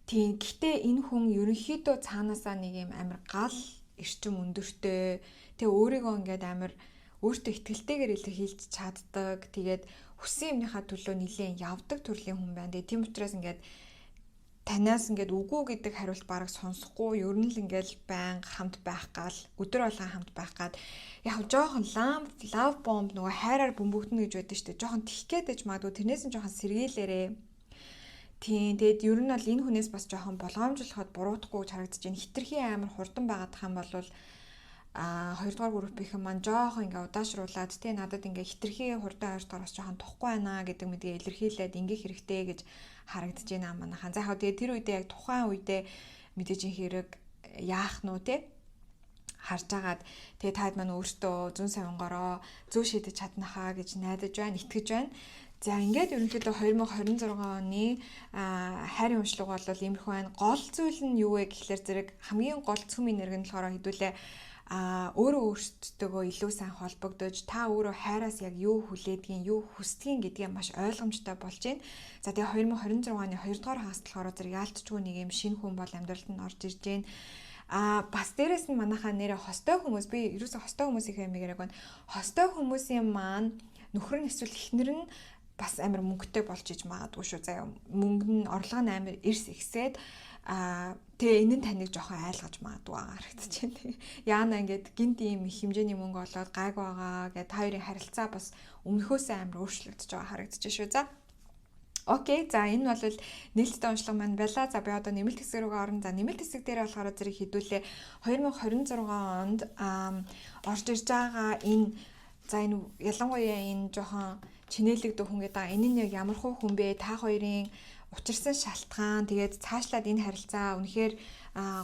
Тийм гэхдээ энэ хүн ерөнхийдөө цаанаасаа нэг юм амар гал эрчим өндөртэй тэгээ өөрийгөө ингээд амар өөртөө ихтгэлтэйгээр илэрхийлж чаддаг. Тэгээд хүссэн юмныхаа төлөө нэлээд явдаг төрлийн хүн байна. Тэгээ тийм учраас ингээд танаас ингээд үгүй гэдэг хариулт бараг сонсохгүй, ер нь л ингээд байнга хамт байх гал, өдөр болгон хамт байх гад яг жоохон love bomb нөгөө хайраар бөмбөгдөнө гэж байдаг шүү дээ. Жоохон тих гээд байж магадгүй тэрнээс нь жоохон сэргийлээрээ. Тийм тэгээд ер нь бол энэ хүнээс бас жоохон болгоомжлоход буруутахгүй гэж харагдаж байна. Хитрхи амар хурдан байгаадах юм бол хоёрдугаар группийнхэн маань жоохон ингээ удаашруулад тий надад ингээ хитрхи хурдан ойртоор бас жоохон тухгүй байна гэдэг мэдээ илэрхийлээд ингээ хэрэгтэй гэж харагдаж байна манайхан. За яг тэгээ тэр үедээ яг тухайн үедээ мэдээж хэрэг яах нь уу тий харж агаад тэгээ таад маань өөртөө зүүн савингороо зөө шийдэж чаднахаа гэж найдаж байна, итгэж байна. За ингээд ерөнхийдөө 2026 оны хайрын уншлага бол иймэрхүү байна. Гол зүйл нь юу вэ гэхлээр зэрэг хамгийн гол цөм энерги нь болохоор хэдүүлээ өөрөө өөртөө илүү сайн холбогдож та өөрөө хайраас яг юу хүлээдгийг, юу хүсдгийг гэдгийг маш ойлгомжтой болж байна. За тэгээ 2026 оны 2 дугаар хагас болохоор зэрэг яалтчгүй нэг юм шинэ хүн бол амьдралд нь орж ирж байна. Бас дээрэс нь манайхаа нэрэ хостой хүмүүс би ерөөсө хостой хүмүүсийн хэмээгэрэг байна. Хостой хүмүүсийн маань нөхөр нь эсвэл эхнэр нь бас амар мөнгөтэй болж иж магадгүй шүү. Заяа мөнгө нь орлого нь амар эрс ихсээд тэгээ энэ нь таныг жоохон айлгаж магадгүй харагдаж байна. Яана ингээд гинт ийм их хэмжээний мөнгө олоод гайг байгаа гэд хоёрын харилцаа бас өмнөхөөсөө амар өөрчлөгдөж байгаа харагдаж байна шүү. За. Окей. За энэ бол нээлттэй уншлага маань байла. За би одоо нэмэлт хэсэг рүүгээ орно. За нэмэлт хэсэг дээр болохоор зэрэг хэдүүлээ 2026 онд орж ирж байгаа энэ за энэ ялангуяа энэ жоохон чинээлэгдэх хүн гэдэг. Энэ нь яг ямар хүн бэ? Та хоёрын учирсан шалтгаан тэгээд цаашлаад энэ харилцаа үнэхээр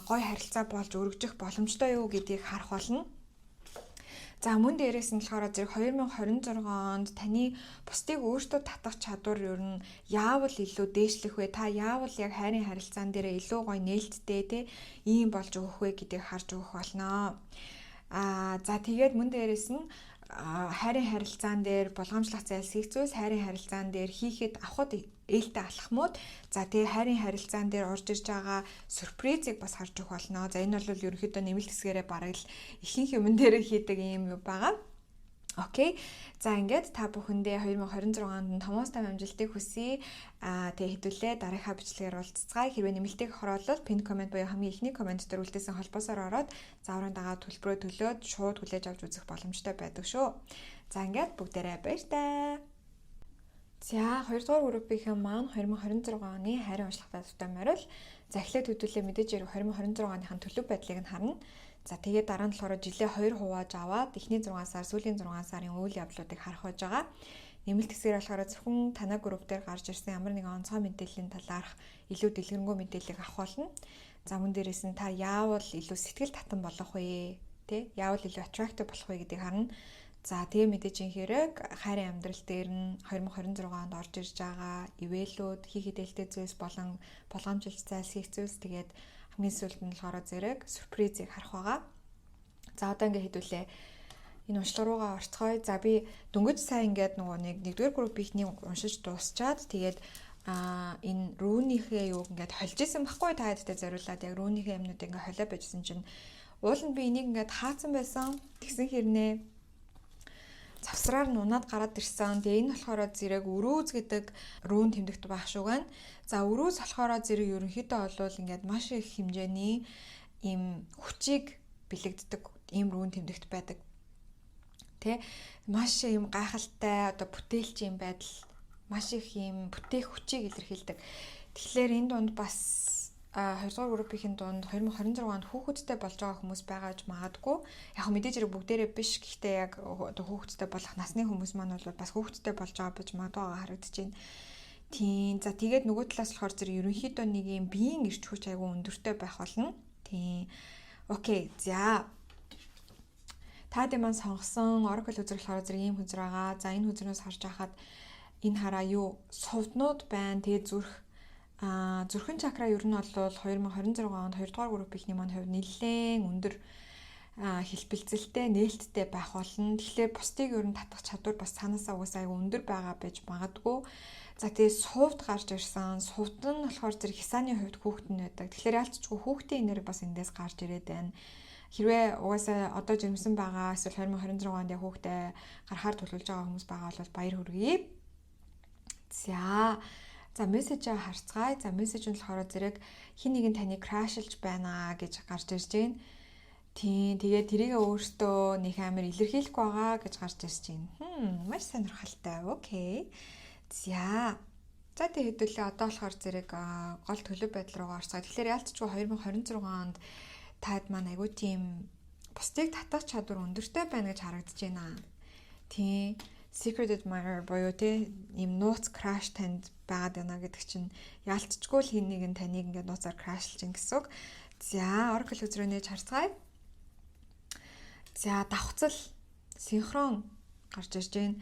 гоё харилцаа болж өргөжих боломжтой юу гэдгийг харах болно. За мөн дээрээс нь болохоор зэрэг 2026 онд таны бусдыг өөртөө татах чадвар ер нь яавал илүү дээшлэх вэ? Та яавал яг хайрын харилцаан дээр илүү гоё нээлттэй те ийм болж өгөх вэ гэдгийг харж өгөх болно. За тэгээд мөн дээрээс нь хайрын харилцаан дээр болгоомжлох зайлсхийх зүйлс хайрын харилцаан дээр хийхэд авахд ээлтэй алхмууд за тэгээ хайрын харилцаан дээр орж ирж байгаа сюрпризыг бас харж өгөх болно. За энэ бол ерөнхийдөө нэмэлт хэсгээрээ бараг л ихэнх юм дээр хийдэг юм байгаа. Окей. За ингээд та бүхэндээ 2026 онд томоостой амжилтыг хүсье. Тэгээ хэдүүлээ дараагийн бичлэгээр уулзцгаая. Хэрвээ нэмэлтийг хороолол пин комент буюу хамгийн ихний комент дээр үлдээсэн холбоосоор ороод зааврын дагаа төлбөрөө төлөөд шууд хүлээж авч үзэх боломжтой байдаг шүү. За ингээд бүгдээрээ баяртай. За 2 дугаар группийнхэн маань 2026 оны хайрын уншлагатай тутамаарл за эхлээд хэдүүлээ мэдээж 2026 оныхын төлөв байдлыг нь харна. За тэгээд дараа нь болохоор жилээ 2 хувааж аваад эхний 6 сар, сүүлийн 6 сарын үйл явдлуудыг харах байж байгаа. Нэмэлт хэсгээр болохоор зөвхөн танай групп дээр гарч ирсэн ямар нэгэн онцгой мэдээллийн талаарх илүү дэлгэрэнгүй мэдээллийг авах болно. За мөн дээрээс нь та яавал илүү сэтгэл татан болох вэ? Тэ? Яавал илүү attractive болох вэ гэдгийг харна. За тэгээ мэдээж хэрэг хайрын амьдрал дээр нь 2026 онд орж ирж байгаа ивэлүүд, хийх хідэлтэй зүйлс болон болгоомжилж зайлсхийх зүйлс тэгээд хамгийн сүүлд нь болохоор зэрэг сюрпризийг харах байгаа. За одоо ингээд хэдүүлээ энэ уншлага руугаа орцгоё. За би дөнгөж сайн ингээд нөгөө нэгдүгээр группийнхний уншиж дуусчаад тэгээд энэ рүүнийхээ юуг ингээд холж исэн баггүй та хэдтэй зориулаад яг рүүнийхээ юмнууд ингээд холио байжсэн чинь уул нь би энийг ингээд хаацсан байсан. Тэгсэн хэрнээ завсраар нь унаад гараад ирсэн. Тэгээ энэ болохоор зэрэг өрөөз гэдэг рүүн тэмдэгт байх шүү гэн. За өрөөз болохоор зэрэг ерөнхийдөө бол ингээд маш их хэмжээний ийм хүчийг бэлэгддэг ийм рүүн тэмдэгт байдаг. Тэ маш ийм гайхалтай одоо бүтээлч юм байдал маш их ийм бүтээх хүчийг илэрхийлдэг. Тэгэхээр энэ дунд бас 2 дугаар группийн дунд 2026 онд хүүхэдтэй болж байгаа хүмүүс байгаа ч магадгүй. Яг мэдээж хэрэг бүгдээрээ биш. Гэхдээ яг хүүхэдтэй болох насны хүмүүс маань бол бас хүүхэдтэй болж байгаа гэж магадгүй харагдаж байна. Тийм. За тэгээд нөгөө талаас болохоор зэрэг ерөнхийдөө нэг юм биеийн эрч хүч айгүй өндөртэй байх болно. Тийм. Окей. За. Та дэмэн сонгосон Oracle хүзэр болохоор зэрэг ийм хүзэр байгаа. За энэ хүзрээс харж байхад энэ хараа юу? Сувднууд байна. Тэгээд зүрхэн чакра ер нь бол 2026 онд 2 дугаар группийнхний маань хувьд нэлээд өндөр хэлбэлцэлтэй нээлттэй байх болно. Тэгэхээр бусдыг ер нь татах чадвар бас цаанаасаа угаасаа айгүй өндөр байгаа байж магадгүй. За тэгээ сувд гарч ирсэн. Сувд нь болохоор зэрэг хисааны хувьд хүүхэд нь байдаг. Тэгэхээр ялцчгүй хүүхдийн энерги бас эндээс гарч ирээд байна. Хэрвээ угаасаа одоо жирэмсэн байгаа эсвэл 2026 онд хүүхдээ гарахаар төлөвлөж байгаа хүмүүс байгаа бол баяр хүргэе. За мессежээ харцгаая. За мессеж нь болохоор зэрэг хин нэгэн таныг крашлж байна гэж гарч ирж байна. Тийм тэгээд тэрийг өөртөө нэг амар илэрхийлэх байгаа гэж гарч ирж байна. Маш сонирхолтой. Окей. За тэг хэдүүлээ одоо болохоор зэрэг гол төлөв байдал руугаа орцгаа. Тэгэхээр ялцчгүй 2026 онд таад маань айгүй тийм бусдыг татах чадвар өндөртэй байна гэж харагдаж байна. Тийм secret admirer боёо те ийм нууц crash танд байгаад байна гэдэг чинь ялцчгүй л хин нэг нь таныг ингээд нууцаар crashlж ин гэсэн үг. За Oracle үзрөө нээж харцгаая. За давхцал синхрон гарч ирж байна.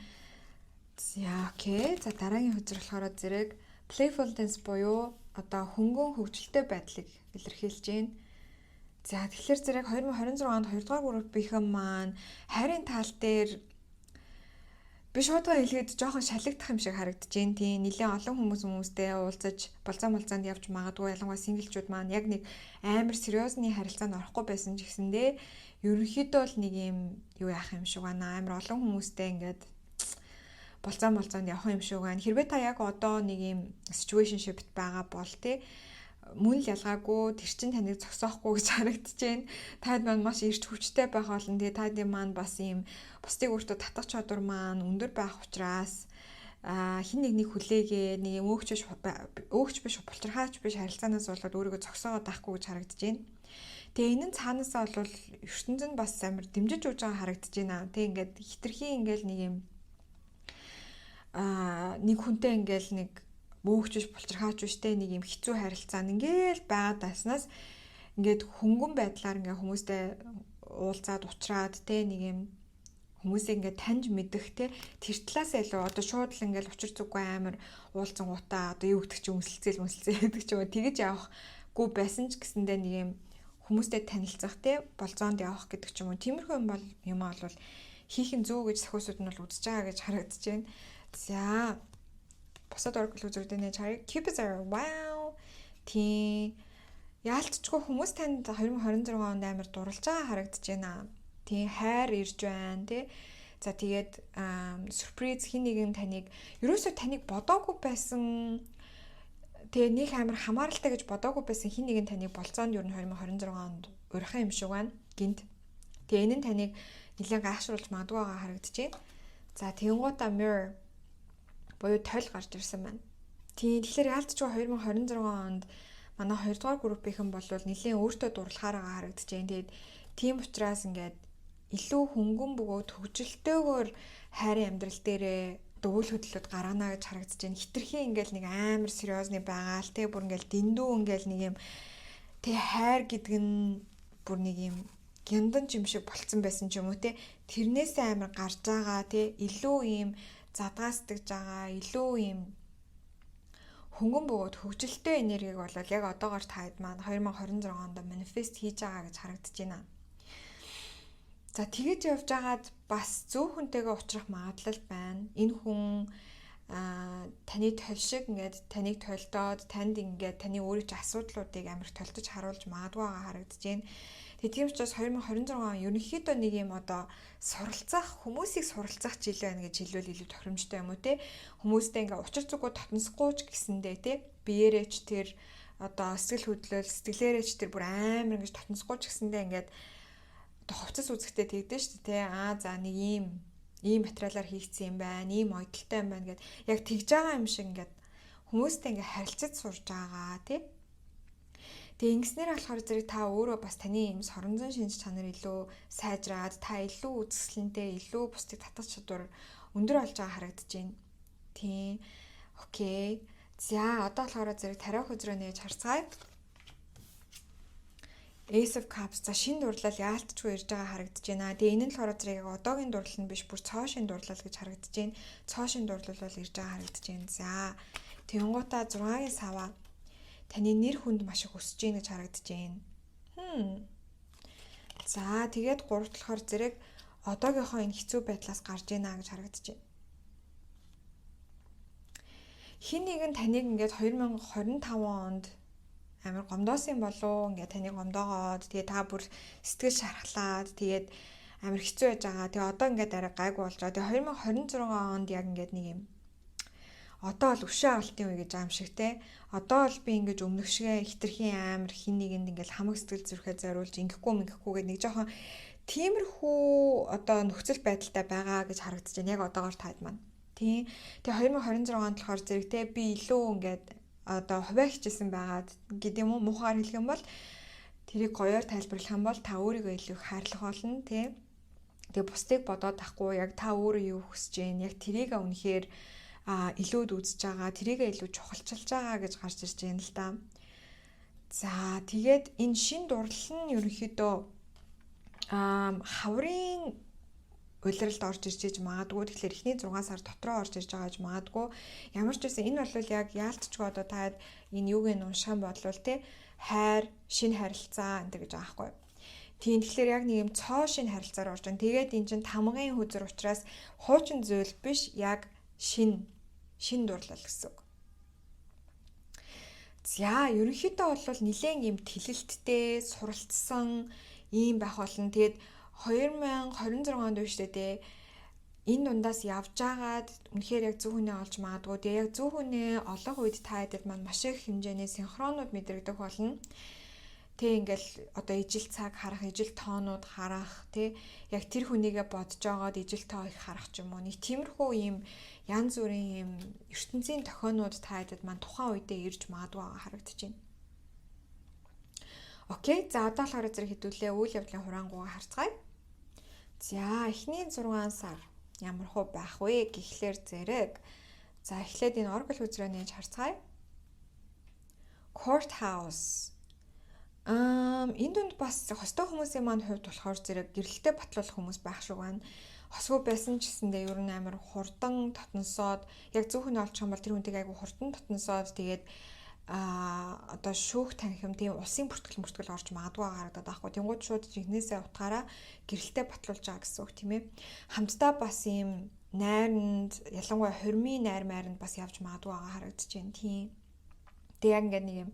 За окей. За дараагийн хөзөр болохоор зэрэг playfulness буюу одоо хөнгөн хөгжилтэй байдлыг илэрхийлж байна. За тэгэхээр зэрэг 2026 онд 2 дугаар группийнхэн маань хайрын тал дээр би шуудгаа хэлгээд жоохон шалгагдах юм шиг харагдаж байна. Тийм нэлээд олон хүмүүстэй уулзаж болцаанд явж магадгүй ялангуяа синглчүүд маань яг нэг амар сериусны харилцаанд орохгүй байсан ч гэсэндээ ерөнхийдөө л нэг юм юу яах юм шиг байна. Амар олон хүмүүстэй ингээд болцаанд явах юм шиг байна. Хэрвээ та яг одоо нэг юм situationship байгаа бол тий мөн л ялгаагүй тэр чин таныг зогсоохгүй гэж харагдаж байна. Таад маань маш эрч хүчтэй байх болно. Тэгээ таад маань бас ийм бусдыг өөртөө татах чадвар маань өндөр байх учраас хин нэг хүлээгээ нэг юм өөгч биш булчирхаач биш харилцаанаас болоод өөрийгөө зогсоогоод байхгүй гэж харагдаж байна. Тэгээ энэ нь цаанаасаа бол ертөнцөнд бас амар дэмжиж өгж байгаа харагдаж байна. Тэгээ ингээд хитрхи ингээл нэг юм нэг хүнтэй ингээл нэг мөөгч биш булчирхаач биштэй нэг юм хэцүү харилцаа ингээл байгаад таснаас ингээд хөнгөн байдлаар ингээ хүмүүстэй уулзаад уулзраад те нэг юм хүмүүсийг ингээ таньж мэдэх те тэр талаас илүү одоо шууд л ингээл учир зүггүй амар уулзсан гутаа одоо юу гэдэг чи өмсөлцөл гэдэг ч юм уу тэгэж явахгүй байсан ч гэсэндээ нэг юм хүмүүстэй танилцах те болзоонд явах гэдэг ч юм уу тиймэрхүү юм бол хийх нь зөв гэж сахиусууд нь бол үзэж байгаа гэж харагдаж байна. За босоод Oracle үзэгдэнэ чарыг Cupidor wow тий яалтчгүй хүмүүс танд 2026 онд амар дурлж байгаа харагдаж байна. Тий хайр ирж байна тий. За тэгээд сюрприз хин нэгэн таныг ерөөсөө таныг бодоогүй байсан тэгээ нэг амар хамааралтай гэж бодоогүй байсан хин нэгэн таныг болцоонд ер нь 2026 онд урьхан юм шиг байна. Гинт. Тэгээ энэ нь таныг нэлээд гайхшруулж магадгүй байгаа харагдаж байна. За тэгэнгуутаа mirror буюу тойл гарч ирсэн байна. Тэгэхээр яалтчгүй 2026 онд манай 2 дугаар группийнхэн бол нэлээд өөртөө дурлахаар байгаа харагдаж байна. Тэгээд тийм учраас ингээд илүү хөнгөн бөгөөд хөгжилтэйгээр хайрын амьдрал дээрээ дөвөл хөдлөлөд гаргана гэж харагдаж байна. Хитрхи ингээл нэг амар сериусны байгаа л те бүр ингээл дэндүү ингээл нэг юм те хайр гэдэг нь бүр нэг юм гяндан юм шиг болцсон байсан ч юм уу те тэрнээсээ амар гарч байгаа те илүү юм задгаастагж байгаа илүү юм хөнгөн бөгөөд хөгжилтэй энергийг бол яг одоогоор таад маань 2026 онд манифест хийж байгаа гэж харагдаж байна. За тэгэж явж байгаад бас зөв хүнтэйгээ уулзах магадлал байна. Энэ хүн таны тойл шиг ингээд таныг тойлдоод танд ингээд таны өөрийн асуудлуудыг амар толдож харуулж магадгүй байгаа харагдаж байна. Тэгээ тийм учраас 2026 он ерөнхийдөө нэг юм одоо суралцах хүмүүсийг суралцах жил байна гэж хэлвэл илүү тохиромжтой юм уу те хүмүүстэй ингээ учир зүгөө татнасгүй ч гэсэндээ те биеэрээч тэр одоо сэтгэл хөдлөл сэтгэлээрээч тэр бүр амар ингэж татнасгүй ч гэсэндээ ингээд одоо хувцас үзэхтэй тэгдэж шүү дээ те за нэг ийм материалаар хийгдсэн юм байна ийм ойдолтой юм байна гэд яг тэгж байгаа юм шиг ингээд хүмүүстэй ингээ харилцаж сурж байгаа те Тэгээ ингэснээр болохоор зэрэг та өөрөө бас таны юм соронзон шинж чанар илүү сайжраад та илүү үзэсгэлэнтэй илүү бусдыг татах чадвар өндөр болж байгаа харагдаж байна. Тийм. Окей. За одоо болохоор зэрэг тариа хөзрөө нээж харцгаая. Ace of Cups за шинэ дурлал яалтчгүй ирж байгаа харагдаж байна. Тэгээ энэ нь болохоор зэрэг одоогийн дурлал нь биш бүр цоо шинэ дурлал гэж харагдаж байна. Цоо шинэ дурлал бол ирж байгаа харагдаж байна. За тэнгуутаа 6-гийн сава таны нэр хүнд маш их өсөж гин гэж харагдаж байна. За тэгээд 3 болохоор зэрэг одоогийнхоо энэ хэцүү байдлаас гарч ийна гэж харагдаж байна. Хин нэгэн таныг ингээд 2025 онд амар гомдоосон болов ингээд таныг гомдоогоод тэгээ та бүр сэтгэл шархлаад тэгээд амар хэцүү байж байгаа. Тэгээ одоо ингээд арай гайгүй болж байгаа. Тэгээ 2026 онд яг ингээд нэг юм одоо л өвшөө авалтын үе гэж аим шиг те. Одоо л би ингээд өмнөх шигээ хитрхийн амар хин нэгэнд ингээд хамаг сэтгэл зүрхээ зориулж ингэхгүй гэдэг нэг жоохон тиймэрхүү одоо нөхцөл байдалтай байгаа гэж харагдаж байна. Яг одоогоор таад маань. Тийм. Тэгээ 2026 онд болохоор зэрэг те би илүү ингээд одоо хувиа хичээсэн байгаад гэдэг юм уу муухайгаар хэлэх юм бол тэрийг гоёор тайлбарлах юм бол та өөрийгөө илүү их хайрлах болно тий. Тэгээ бусдыг бодоод тахгүй яг та өөрөө юу хүсэж байна яг тэрийг үнэхээр илүүд үзэж байгаа тэрийг илүү чухалчилж байгаа гэж гарч ирж байна л да. За тэгээд энэ шин дурлал нь ерөнхийдөө хаврын улиралд орж ирж магадгүй. Тэгэхээр эхний 6 сар дотроо орж ирж байгаа гэж магадгүй. Ямар ч байсан энэ бол яг яалтчгүй одоо та энэ юуг нь уншаан бодлоо те хайр, шинэ харилцаа энэ гэж байгаа байхгүй. Тийм тэгэхээр яг нэг юм цоо шинэ харилцаар орж байна. Тэгээд энэ чинь тамгын хүзэр учраас хуучин зүйл биш яг шинэ дурлал гэсэн үг. За ерөнхийдөө бол нэлээд юм тэлэлттэй, суралцсан ийм байх болно. Тэгээд 2026 онд биш дээ. Энэ дундаас явж агаад үнэхээр яг зөв хүнээ олж магадгүй. Тэгээ яг зөв хүнээ олох үед та хэдэд маань маш их хэмжээний синхронууд мэдрэгдэх болно. Тэг ингээл одоо ижил цаг харах, ижил тоонууд харах, тэг яг тэр хүнийгээ бодож байгаад ижил тоо их харах ч юм уу. Нэг тиймэрхүү ийм янз бүрийн ийм ертөнцийн тохионууд та хэдэд маань тухайн үедээ ирж магадгүй харагдаж байна. Окей, за одоо болохоор зэрэг хэдүүлээ үйл явдлын хураангуйгаа харцгаая. За эхний 6 сар ямар хөө байх вэ гэхлээр зэрэг за эхлээд энэ Oracle үзрээ нээж харцгаая. Courthouse. Энэ дунд бас хостой хүмүүсийн маань хувьд болохоор зэрэг гэрэлтэй батлуулах хүмүүс байх шиг байна. Хосгүй байсан ч гэсэндээ ер нь амар хурдан татансоод яг зөвхөн олчих юм бол тэр хүнтэйг айгу хурдан татансоод тэгээд одоо шүүх танхим тийм улсын бүртгэл орж магадгүй харагдаад байхгүй. Тэнгууд шууд жинхнээсээ утгаараа гэрэлтэй батлуулж байгаа гэсэн үг тийм ээ. Хамтдаа бас ийм найранд ялангуяа хормын найранд бас явж магадгүй харагдаж байна тийм. Тэг яг ингээд нэг юм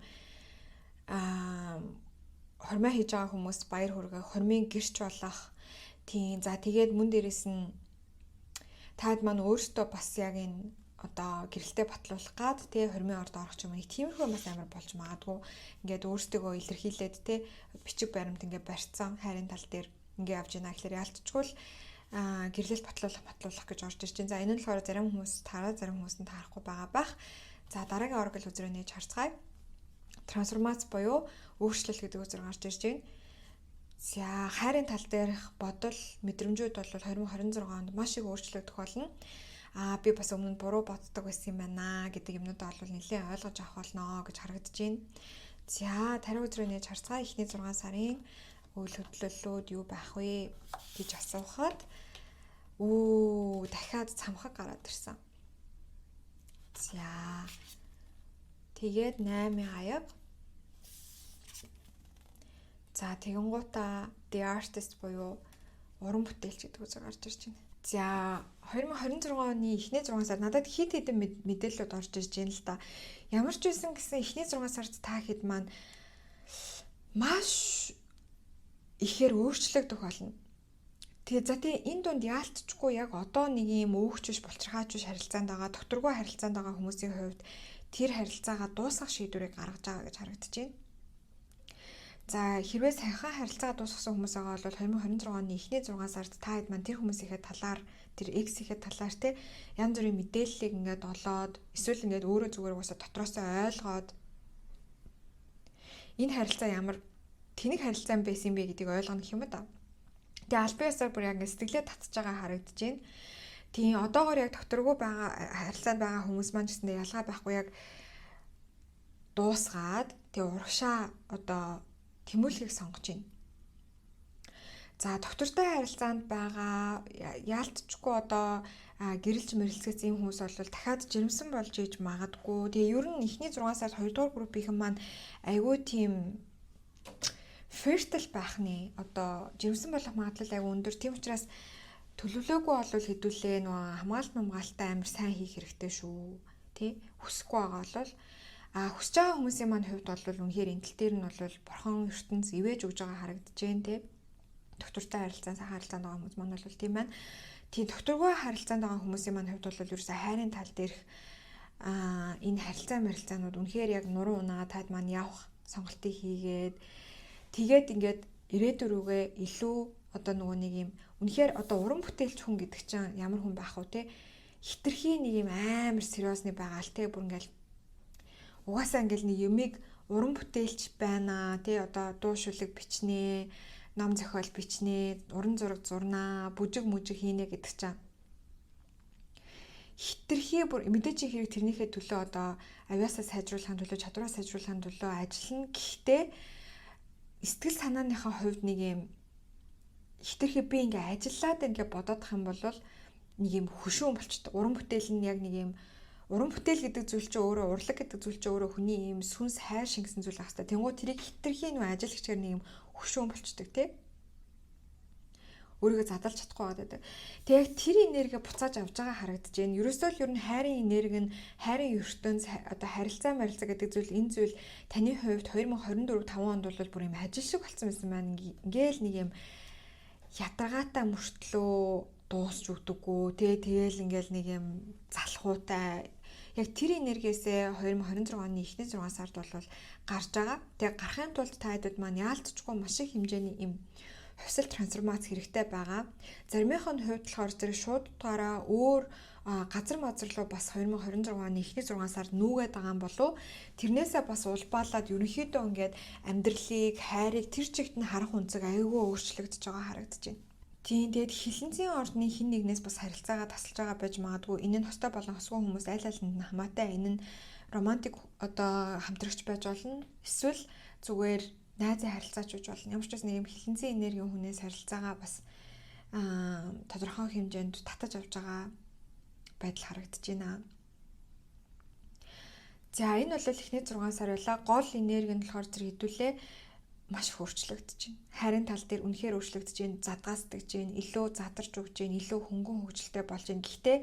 хормоо хийж байгаа хүмүүс баяр хүргээ хормын гэрч болох тийм. За тэгээд мөн дээрээс нь таад маань өөртөө бас яг энэ одоо гэрэлтэй батлуулах гад тий хормын орд орох юм. Нэг тиймэрхүү бас амар болж магадгүй. Ингээд өөртөө илэрхийлээд тий бичиг баримт ингээд барьцсан хайрын тал дээр ингээд явж байна гэхээр яалтчгүй л гэрлэлт батлуулах гэж орж ирж байна. За энэ нь болохоор зарим хүмүүс тараа зарим хүмүүс нь таарахгүй байгаа бах. За дараагийн Oracle үзрээ нээж харцгаая. Трансформац буюу өөрчлөл гэдэг үзэр гарч ирж байна. За хайрын тал дээрх бодол мэдрэмжүүд бол 2026 онд маш их өөрчлөгдөх болно. Би бас өмнө буруу боддог байсан юм байна гэдэг юмнуудаа бол нэлээд ойлгож авах болно гэж харагдаж байна. За тариа үзрээ нээж харцгаа эхний 6 сарын үйл хөдлөлүүд юу байх вэ гэж асуухад дахиад цамхаг гараад ирсэн. За тэгээд 8 аяг. За тэгэнгуутаа The Artist буюу уран бүтээлч гэдэг үзэг гарч ирж байна. За 2026 оны эхний 6 сард надад хит хэдэн мэдээлэлүүд орж ирж байна л да. Ямар ч байсан гэсэн эхний 6 сард та хэд маань маш ихээр өөрчлөгдөх болно. Тэгээ за тийм энэ дунд яалтчгүй яг одоо нэг юм өөгч биш булчирхаач биш харилцаанд байгаа докторгүй харилцаанд байгаа хүмүүсийн хувьд тэр харилцаагаа дуусгах шийдвэрийг гаргаж байгаа гэж харагдаж байна. За хэрвээ сайхан харилцаагаа дуусгасан хүмүүс байгаа бол 2026 оны эхний 6 сард та хэд маань тэр хүмүүсийнхээ талаар тэр X-ийнхээ талаар те янз бүрийн мэдээллийг ингээд олоод эсвэл ингээд өөрөө зүгээр уусаа дотроосоо ойлгоод энэ харилцаа ямар тэнэг харилцаа байсан бэ гэдгийг ойлгоно гэх юм да. Тэгээ аль биесээр бүр яг сэтгэлээ татж байгаа харагдаж байна. Тийм одоогоор яг докторгүй байгаа харилцаанд байгаа хүмүүс маань ч гэсэндээ ялгаа байхгүй яг дуусгаад тэгээ урагшаа одоо тэмүүлэхийг сонгож байна. За доктортой харилцаанд байгаа яалтчгүй одоо гэрэлж мэрэлцгээс ийм хүмүүс бол дахиад жирэмсэн болж иж магадгүй. Тэгээ ер нь эхний 6 сард 2 дугаар группийнхэн маань айгүй тийм fertile байх нь одоо жирэмсэн болох магадлал айгүй өндөр. Тийм учраас төлөвлөөгүй бол хэдүүлээ нөгөө хамгаалалттай амар сайн хийх хэрэгтэй шүү. Тэ? Хүсэхгүй байгаа бол хүсэж байгаа хүмүүсийн маань хувьд бол үнэхээр энтэл дээр нь бол бурхан ертөнц ивэж өгж байгаа харагдаж байна, тэ? Доктортой харилцаан сайхан харилцаанд байгаа хүмүүс маань бол тийм байна. Тийм докторгүй харилцаанд байгаа хүмүүсийн маань хувьд бол ерөөсөө хайрын тал дээрх энэ харилцаанууд үнэхээр яг нуруу унаа таад маань явах сонголтыг хийгээд тэгээд ингээд ирээдүйн рүүгээ илүү одоо нөгөө нэг юм үнэхээр одоо уран бүтээлч хүн гэдэг чинь ямар хүн байх вэ те хитрхи нэг юм амар сериосны байгаа л те бүр ингээл угаасаа ингээл нэг юмыг уран бүтээлч байна те одоо дуу шүлэг бичнэ ном зохиол бичнэ, уран зураг зурнаа, бүжиг мүжиг хийнэ гэдэг чинь хитрхи бүр мэдээч хэрэг тэрнийхээ төлөө одоо авьяасаа сайжруулахын төлөө чадвараа сайжруулахын төлөө ажиллана. Гэхдээ сэтгэл санааныхаа хувьд нэг юм хитрхи би ингээ ажиллаад ингээ бодоодох юм бол нэг юм хөшөөн болчтой. Уран бүтээл нь яг нэг юм уран бүтээл гэдэг зүйл чинь өөрөө урлаг гэдэг зүйл чинь өөрөө хүний юм сүнс хайр шингэсэн зүйл ах та. Тэнгуү тэрийг хитрхи нөө ажиллагчаар нэг юм хөшөөн болчдөг тий. Өөрийгөө задлж чадахгүй байдаг. Тэгээд тэр энерги буцааж авч байгаа харагдаж байна. Ерөөсөө л ер нь хайрын энерги нь хайрын ертөнц одоо харилцаа гэдэг зүйл энэ зүйл таны хувьд 2024 5 онд бол бүр юм ажил шиг болсон байсан байна. Ингээл нэг юм ядаргаатай мөртлөө дуусч өгдөггүй. Тэгэл ингээл нэг юм залхуутай яг тэр энергиэсээ 2026 оны эхний 6 сард бол гарч байгаа. Тэгээ гарахын тулд та хэдүүд маань яалтчгүй маш их хэмжээний юм хувьсэл трансформац хэрэгтэй байгаа. Заримынх нь хувьд болохоор зэрэг шууд утгаараа өөр газар мазар руу бас 2026 оны эхний 6 сард нүүгээд байгаа юм болов. Тэрнээсээ бас улбаалаад ерөнхийдөө ингээд амьдралыг, хайрыг тэр чигт нь харах үнцэг аюулгүй өөрчлөгдөж байгаа харагдаж байна. Тийм тэгээд хилэнцгийн орны хин нэгнээс бас харилцаагаа тасалж байгаа байж магадгүй. Энэ нь хостой болон хосгүй хүмүүс аль алинд нь хамаатай. Энэ нь романтик одоо хамтрагч байж болно. Эсвэл зүгээр найзын харилцаач гэж болно. Ямар ч бас нэг юм хилэнцгийн энергийн хүнээс харилцаагаа бас тодорхой хэмжээнд татаж авч байгаа байдал харагдаж байна. За энэ бол эхний 6 сар байлаа. Гол энерги нь болохоор зэрэг хэдүүлээ маш их өөрчлөгдөж байна. Харин тал дээр үнэхээр өөрчлөгдөж байна. Задгаасдагж байна. Илүү задарч өгж байна. Илүү хөнгөн хөгжилтэй болж байна. Гэхдээ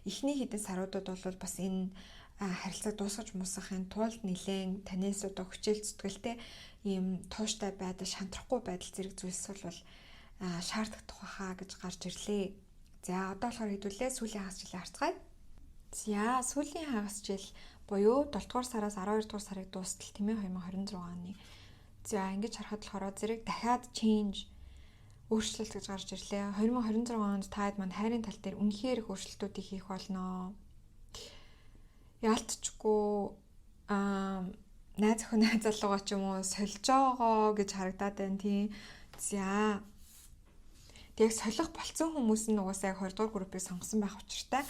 эхний хэдэн саруудад бол бас энэ харилцаа дуусгаж мусахын тулд нэлээд танаас одоо хүчээл зүтгэлтэй ийм тууштай байдал, шантрахгүй байдал зэрэг зүйлс бол шаардлагатай хаа гэж гарч ирлээ. За одоо болохоор хэдүүлээ сүүлийн хагас жилийн харцгаая. За сүүлийн хагас жил буюу 7 дугаар сараас 12 дугаар сарыг дуустал тийм ээ 2026 оны. За ингэж харахад болохоор зэрэг дахиад change өөрчлөлт гэж гарч ирлээ. 2026 онд таад маань хайрын тал дээр үнэхээр их өөрчлөлтүүдийг хийх болно. Яалтчгүй найз охин найз залуугаа ч юм уу сольж байгаа гэж харагдаад байна тийм. За тэг солих болцсон хүмүүс нь угаасаа яг 20 дугаар группыг сонгосон байх учиртай.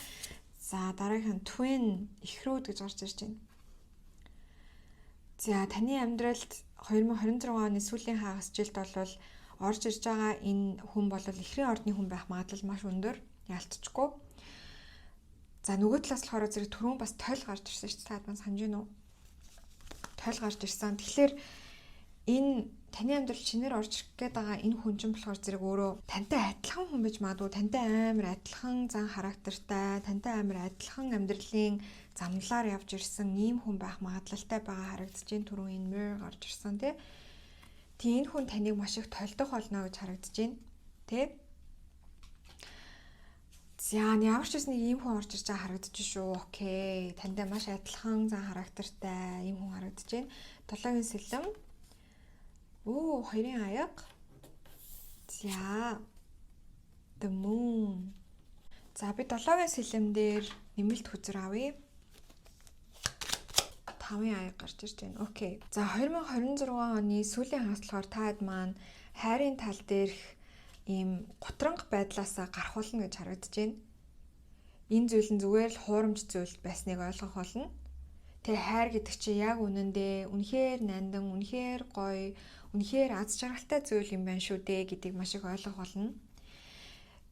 За дараагийн twin ихрүүд гэж гарч ирж байна. За таны амьдралд 2026 оны сүүлийн хагас жилд бол орж ирж байгаа энэ хүн бол ихрийн ордны хүн байх магадлал маш өндөр. Яалтчгүй. За нөгөө талаас болохоор зэрэг түрүүн бас тойл гарч ирсэн шүү дээ. Таад маань санаж байна уу? Тойл гарч ирсэн. Тэгэхээр энэ таны амьдрал шинээр орж ирэх гээд байгаа энэ хүн чинь болохоор зэрэг өөрөө тантай адилхан хүн байж магадгүй, тантай амар адилхан зан характертай, тантай амар адилхан амьдралын замналаар явж ирсэн ийм хүн байх магадлалтай байгаа харагдаж байна. Түрүүн энэ mirror гарч ирсэн тий. Тэгээ энэ хүн таныг маш их толдох болно гэж харагдаж байна. Тий. За ямар ч нэг ийм хүн орж ирж байгаа харагдаж шүү. Окей. Тантай маш адилхан зан характертай ийм хүн харагдаж байна. 7-гийн сэлэм. Оо, 2-ын аяг. За. The moon. За би 7-гийн сэлэм дээр нэмэлт хүзэр авъя. 5-ын аяг гарч ирж байна. Окей. За 2026 оны сүүлийн хаслахаар таад маань хайрын тал дээрх ийм гутранг байдлаасаа гарах болно гэж харагдаж байна. Энэ зүйл нь зүгээр л хуурамч зүйл байсныг ойлгох болно. Тэ хайр гэдэг чинь яг үнэндээ үнэхээр нандин, үнэхээр гоё, үнэхээр аз жаргалтай зүйл юм байна шүү дээ гэдгийг маш их ойлгох болно.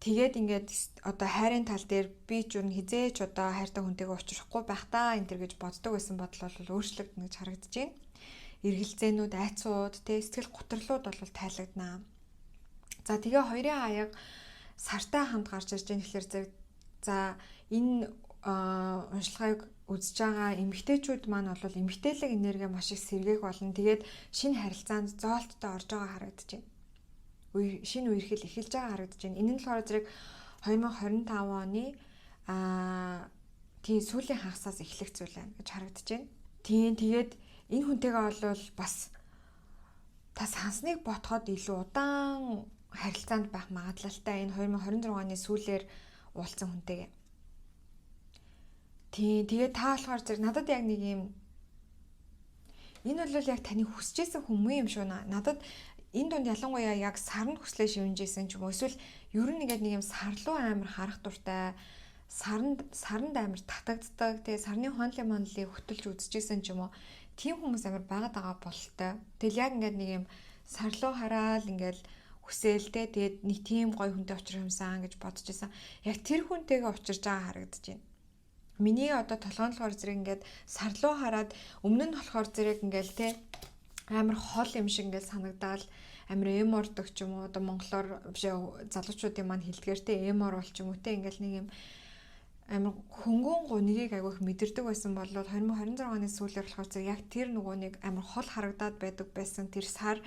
Тэгээд ингээд одоо хайрын тал дээр би ч юу хизээч одоо хайртай хүнтэйгээ уулзрахгүй байх та энэ төр гэж боддог байсан бодол бол өөрчлөгдөнө гэж харагдаж байна. Эргэлзээнүүд, айцууд, тэ сэтгэл гутралууд бол тайлагдана. За тэгээ хоёрын аяг сартай хамт гарч ирж байгаа тэгэхээр за энэ уншлагыг үзэж байгаа эмэгтэйчүүд маань бол эмэгтэйлэг энерги маш их сэргээх болно. Тэгээд шинэ харилцаанд зоолттой орж байгаа харагдаж байна. Шинэ үерхэл эхэлж байгаа харагдаж байна. Энэ нь болохоор зэрэг 2025 оны тийм сүүлийн хагасаас эхлэх зүйл байна гэж харагдаж байна. Тэгээд энэ хүнтэйгээ бол бас та сансныг ботход илүү удаан харилцаанд байх магадлалтай энэ 2026 оны сүүлээр уулзсан хүнтэйгээ. Тэгээд та болохоор зэрэг надад яг нэг юм энэ бол яг таны хүсэжсэн хүмүүс юм шүү. Надад энэ донд ялангуяа яг сарнд хүслээ шивнэжсэн ч юм уу эсвэл ер нь нэг юм сарлуу амар харах дуртай сарнд амар татагддаг тэгээ сарны хонлын манлыг хөтөлж үзчихсэн ч юм уу тийм хүмүүс амар байгаа бололтой. Тэгэл яг ингээд нэг юм сарлуу хараад ингээд хүсээлтэй тэгээд нэг тийм гоё хүнтэй уулзах юмсан гэж бодож исэн. Яг тэр хүнтэйгээ уулзж байгаа харагдаж байна. Миний одоо толгоонлохоор зэрэг ингээд сарлуу хараад өмнө нь болохоор зэрэг ингээд те амар хол юм шиг ингээд санагдаал амар эмордог ч юм уу одоо монголоор биш залуучуудын маань хэлдгээр те эмор бол ч юм уу те ингээд нэг юм амар хөнгөн гунигийг агиох мэдэрдэг байсан бол 2026 оны сүүлээр болохоор зэрэг яг тэр нөгөө нэг амар хол харагдаад байдаг байсан тэр сар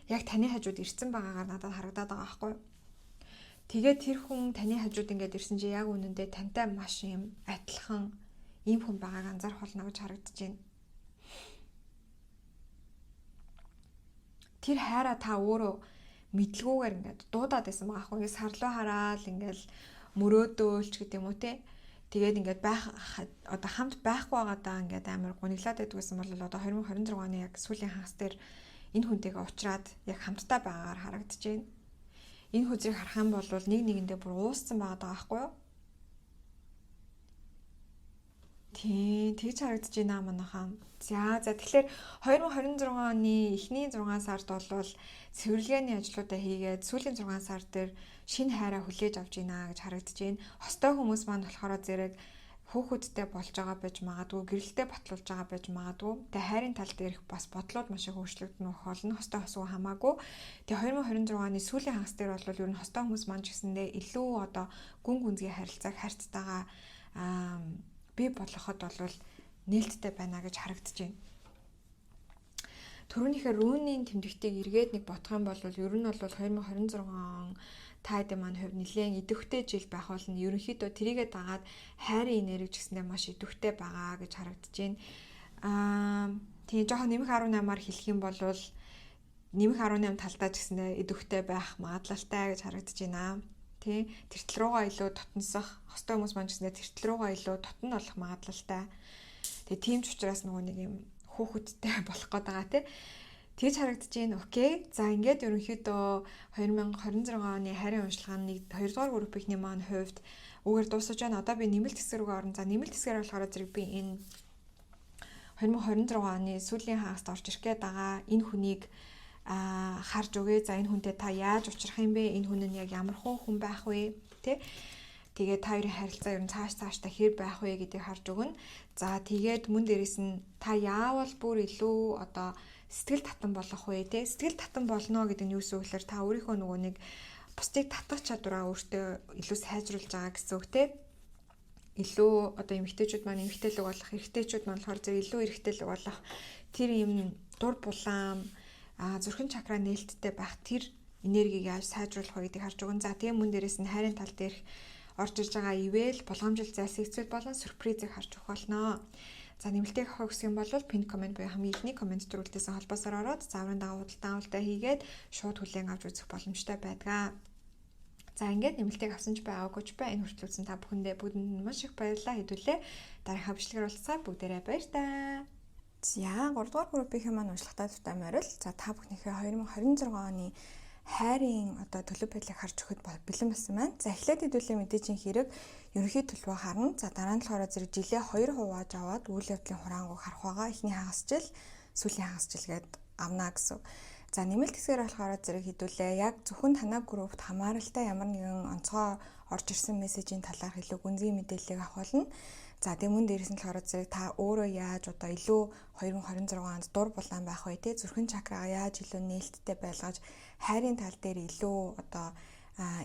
яг таны хажууд ирсэн байгаагаар надад харагдаад байгаа байхгүй. Тэгээд тэр хүн таны хажууд ингээд ирсэн чи яг үнэндээ тантай маш юм адилхан ийм хүн байгааг анзаарах болно гэж харагдаж байна. Тэр хайраа та өөрөө мэдлгүйгээр ингээд дуудаад байсан байгаа байхгүй. Ингээд сарлуу хараад ингээд мөрөөдөөлч гэдэг юм уу те. Тэгээд ингээд байх одоо хамт байхгүй байгаадаа ингээд амар гуниглаад байдаг гэсэн бол одоо 2026 оны яг сүүлийн хагас дээр энэ хүнтэйгээ уулзраад яг хамтдаа байгаагаар харагдаж байна. Энэ хүзрийг харах юм бол нэг нэгэндээ бүр ууссан байгаа байхгүй юу? Тэгж харагдаж байна манайхаа. За тэгэхээр 2026 оны эхний 6 сард бол цэвэрлэгээний ажлуудаа хийгээд сүүлийн 6 сар дээр шинэ хайраа хүлээж авч байна гэж харагдаж байна. Хостой хүмүүс маань болохоор зэрэг хүүхэдтэй болж байгаа байж магадгүй, гэрэлтэй батлуулж байгаа байж магадгүй. Тэгээ хайрын тал дээрх бас бодлууд маш их өөрчлөгдөнөх болно. Хостой хосгүй хамаагүй. Тэгээ 2026 оны сүүлийн хагас дээр бол ер нь хостой хүмүүс маань ч гэсэндээ илүү одоо гүн гүнзгий харилцааг харьцтайгаа бий болгоход бол нээлттэй байна гэж харагдаж байна. Төрөөнийхөө рүүний тэмдэгтийг эргээд нэг бодох юм бол ер нь бол 2026 таад маань хувь нэлээд идэвхтэй жил байх болно. Ерөнхийдөө тэрийгээ дагаад хайрын энерги гэсэндээ маш идэвхтэй байгаа гэж харагдаж байна. Тийм жоохон нэмэх 18-аар хэлэх юм бол нэмэх 18 талдаа ч гэсэндээ идэвхтэй байх магадлалтай гэж харагдаж байна. Тэ тэртэл руугаа илүү дотносох, хостой хүмүүс маань гэсэндээ тэртэл руугаа илүү дотн болох магадлалтай. Тэгээ тийм ч учраас нөгөө нэг юм хүүхэдтэй болох гээд байгаа тий. Тэгж харагдаж байна. Окей. За ингээд ерөнхийдөө 2026 оны хайрын уншлагын 2 дугаар группийнхний маань хувьд үгээр дуусаж байна. Одоо би нэмэлт хэсэг рүү орно. За нэмэлт хэсгээр болохоор зэрэг би энэ 2026 оны сүүлийн хагаст орж ирэх гээд байгаа энэ хүнийг харж өгье. За энэ хүнтэй та яаж уулзах юм бэ? Энэ хүн нь яг ямар хүн байх вэ? Тэ? Тэгээд та хоёрын харилцаа ер нь цаашдаа хэр байх вэ гэдгийг харж өгнө. За тэгээд мөн дээрээс нь та яавал бүр илүү одоо сэтгэл татан болох вэ те сэтгэл татан болно гэдэг нь юу гэсэн үг вэ? Та өөрийнхөө нөгөө нэг бусдыг татах чадвараа өөртөө илүү сайжруулж байгаа гэсэн үг те. Илүү одоо эмэгтэйчүүд маань эмэгтэйлэг болох, эрэгтэйчүүд маань болохоор зөв илүү эрэгтэйлэг болох тэр юм дур булаам зүрхэн чакра нээлттэй байх тэр энергийг яаж сайжруулах вэ гэдгийг харж өгнө. За тийм мөн дээрээс нь хайрын тал дээрх орж ирж байгаа ивэл болгоомжил зайлсхийц болон сюрпризийг харж өгөх болно. За нэмэлтийг авах гэсэн юм бол пин комент буюу хамгийн ихний комент төрүүлдсэн холбоосоор ороод зааврын даавалтаа хийгээд шууд хүлээн авч үзэх боломжтой байдаг. За ингээд нэмэлтийг авсан ч байгаагүй ч бай энэ хүртэл үзсэн та бүхэндээ бүгдэнд маш их баярлалаа хэдүүлээ. Дараагийн бичлэгээр уулзсаа бүгдээрээ баяр таа. За 3 дугаар группийн маань уншлагатай тутам орил. За та бүхнийхээ 2026 оны хайрын одоо төлөв байдлыг харж өгөхөд бэлэн болсон байна. За эхлээд хэдүүлээ мэдээжийн хэрэг ерөнхий төлөвөө харна. За дараа нь болохоор зэрэг жилээ 2 хувааж аваад үйл явдлын хураангуйг харах байгаа. Эхний хагасжил, сүүлийн хагасжил гээд авна гэсэн. За нэмэлт хэсгээр болохоор зэрэг хэдүүлээ яг зөвхөн танай группт хамааралтай ямар нэгэн онцгой орж ирсэн мессежийн талаар илүү гүнзгий мэдээллийг авах болно. За тэгээ мөн дээрээс нь болохоор зэрэг та өөрөө яаж одоо илүү 2026 онд дур булаан байх вэ те зүрхэн чакрага яаж илүү нээлттэй байлгаж хайрын тал дээр илүү одоо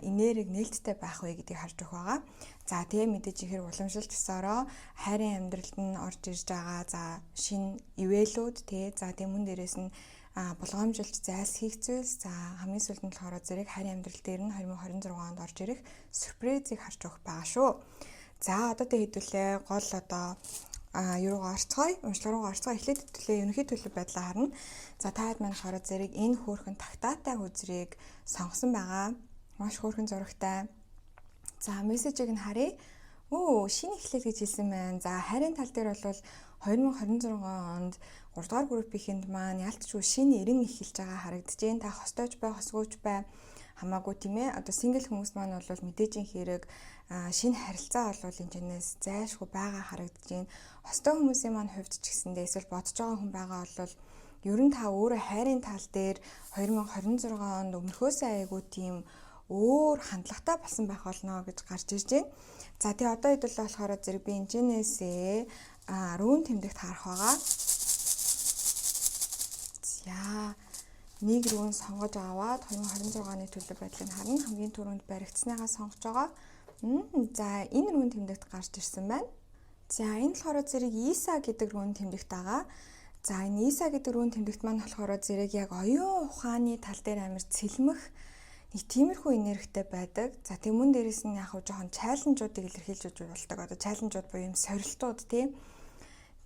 энерги нээлттэй байх вэ гэдгийг харж өгөх байгаа. За тэгээ мэдээж ихэр уламжлалт ёсороо хайрын амьдралд нь орж ирж байгаа. За шинэ ивэлүүд те за тэгээ мөн дээрээс нь булгамжилж зайлсхийх зүйлс за хамгийн сүүлд нь болохоор зэрэг хайрын амьдрал дээр нь 2026 онд орж ирэх сюрпризыг харж өгөх байгаа шүү. За одоо тэг хэдүүлээ гол одоо юугаар орцгоё уншлага руугаа орцгоё эхлээд хэдүүлээ ерөнхий төлөв байдлаа харна. За таад маань болохоор зэрэг энэ хөөрхөн тагтаатай үзрийг сонгосон байгаа. Маш хөөрхөн зурагтай. За мессежийг нь харъя. Шинэ эхлэл гэж хэлсэн байна. За хайрын тал дээр бол 2026 онд 3 дугаар группийнхэнд маань ялцчгүй шинэ эрен эхэлж байгаа харагдаж байна. Та хостойч бай, хосгүйч бай хамаагүй тийм ээ. Одоо сингл хүмүүс маань бол мэдээжийн хэрэг шинэ харилцаа болвол энэчнээс зайлшгүй байгаа харагдаж байна. Хостой хүмүүсийн маань хувьд ч гэсэндээ эсвэл бодож байгаа хүн байгаа бол ер нь та өөрөө хайрын тал дээр 2026 онд өмнөхөөсөө айгүй тийм өөр хандлагатай болсон байх болно гэж гарч ирж байна. За тэгээ одоо хэдүүлээ болохоор зэрэг би энэчнээсээ рүүн тэмдэгт харах байгаа. За нэг рүүн сонгож аваад 2026 оны төлөв байдлыг харна. Хамгийн түрүүнд баригдсныгаа сонгож байгаа. За энэ рүүн тэмдэгт гарч ирсэн байна. За энэ болохоор зэрэг Иса гэдэг рүүн тэмдэгт байгаа. За энэ Иса гэдэг рүүн тэмдэгт маань болохоор зэрэг яг оюун ухааны тал дээр амар цэлмэх нэг тиймэрхүү энергитэй байдаг. За тэг мөн дээрээс нь яг жоохон чаленжуудыг илэрхийлж болдог. Одоо чаленжууд буюу юм сорилтууд тийм.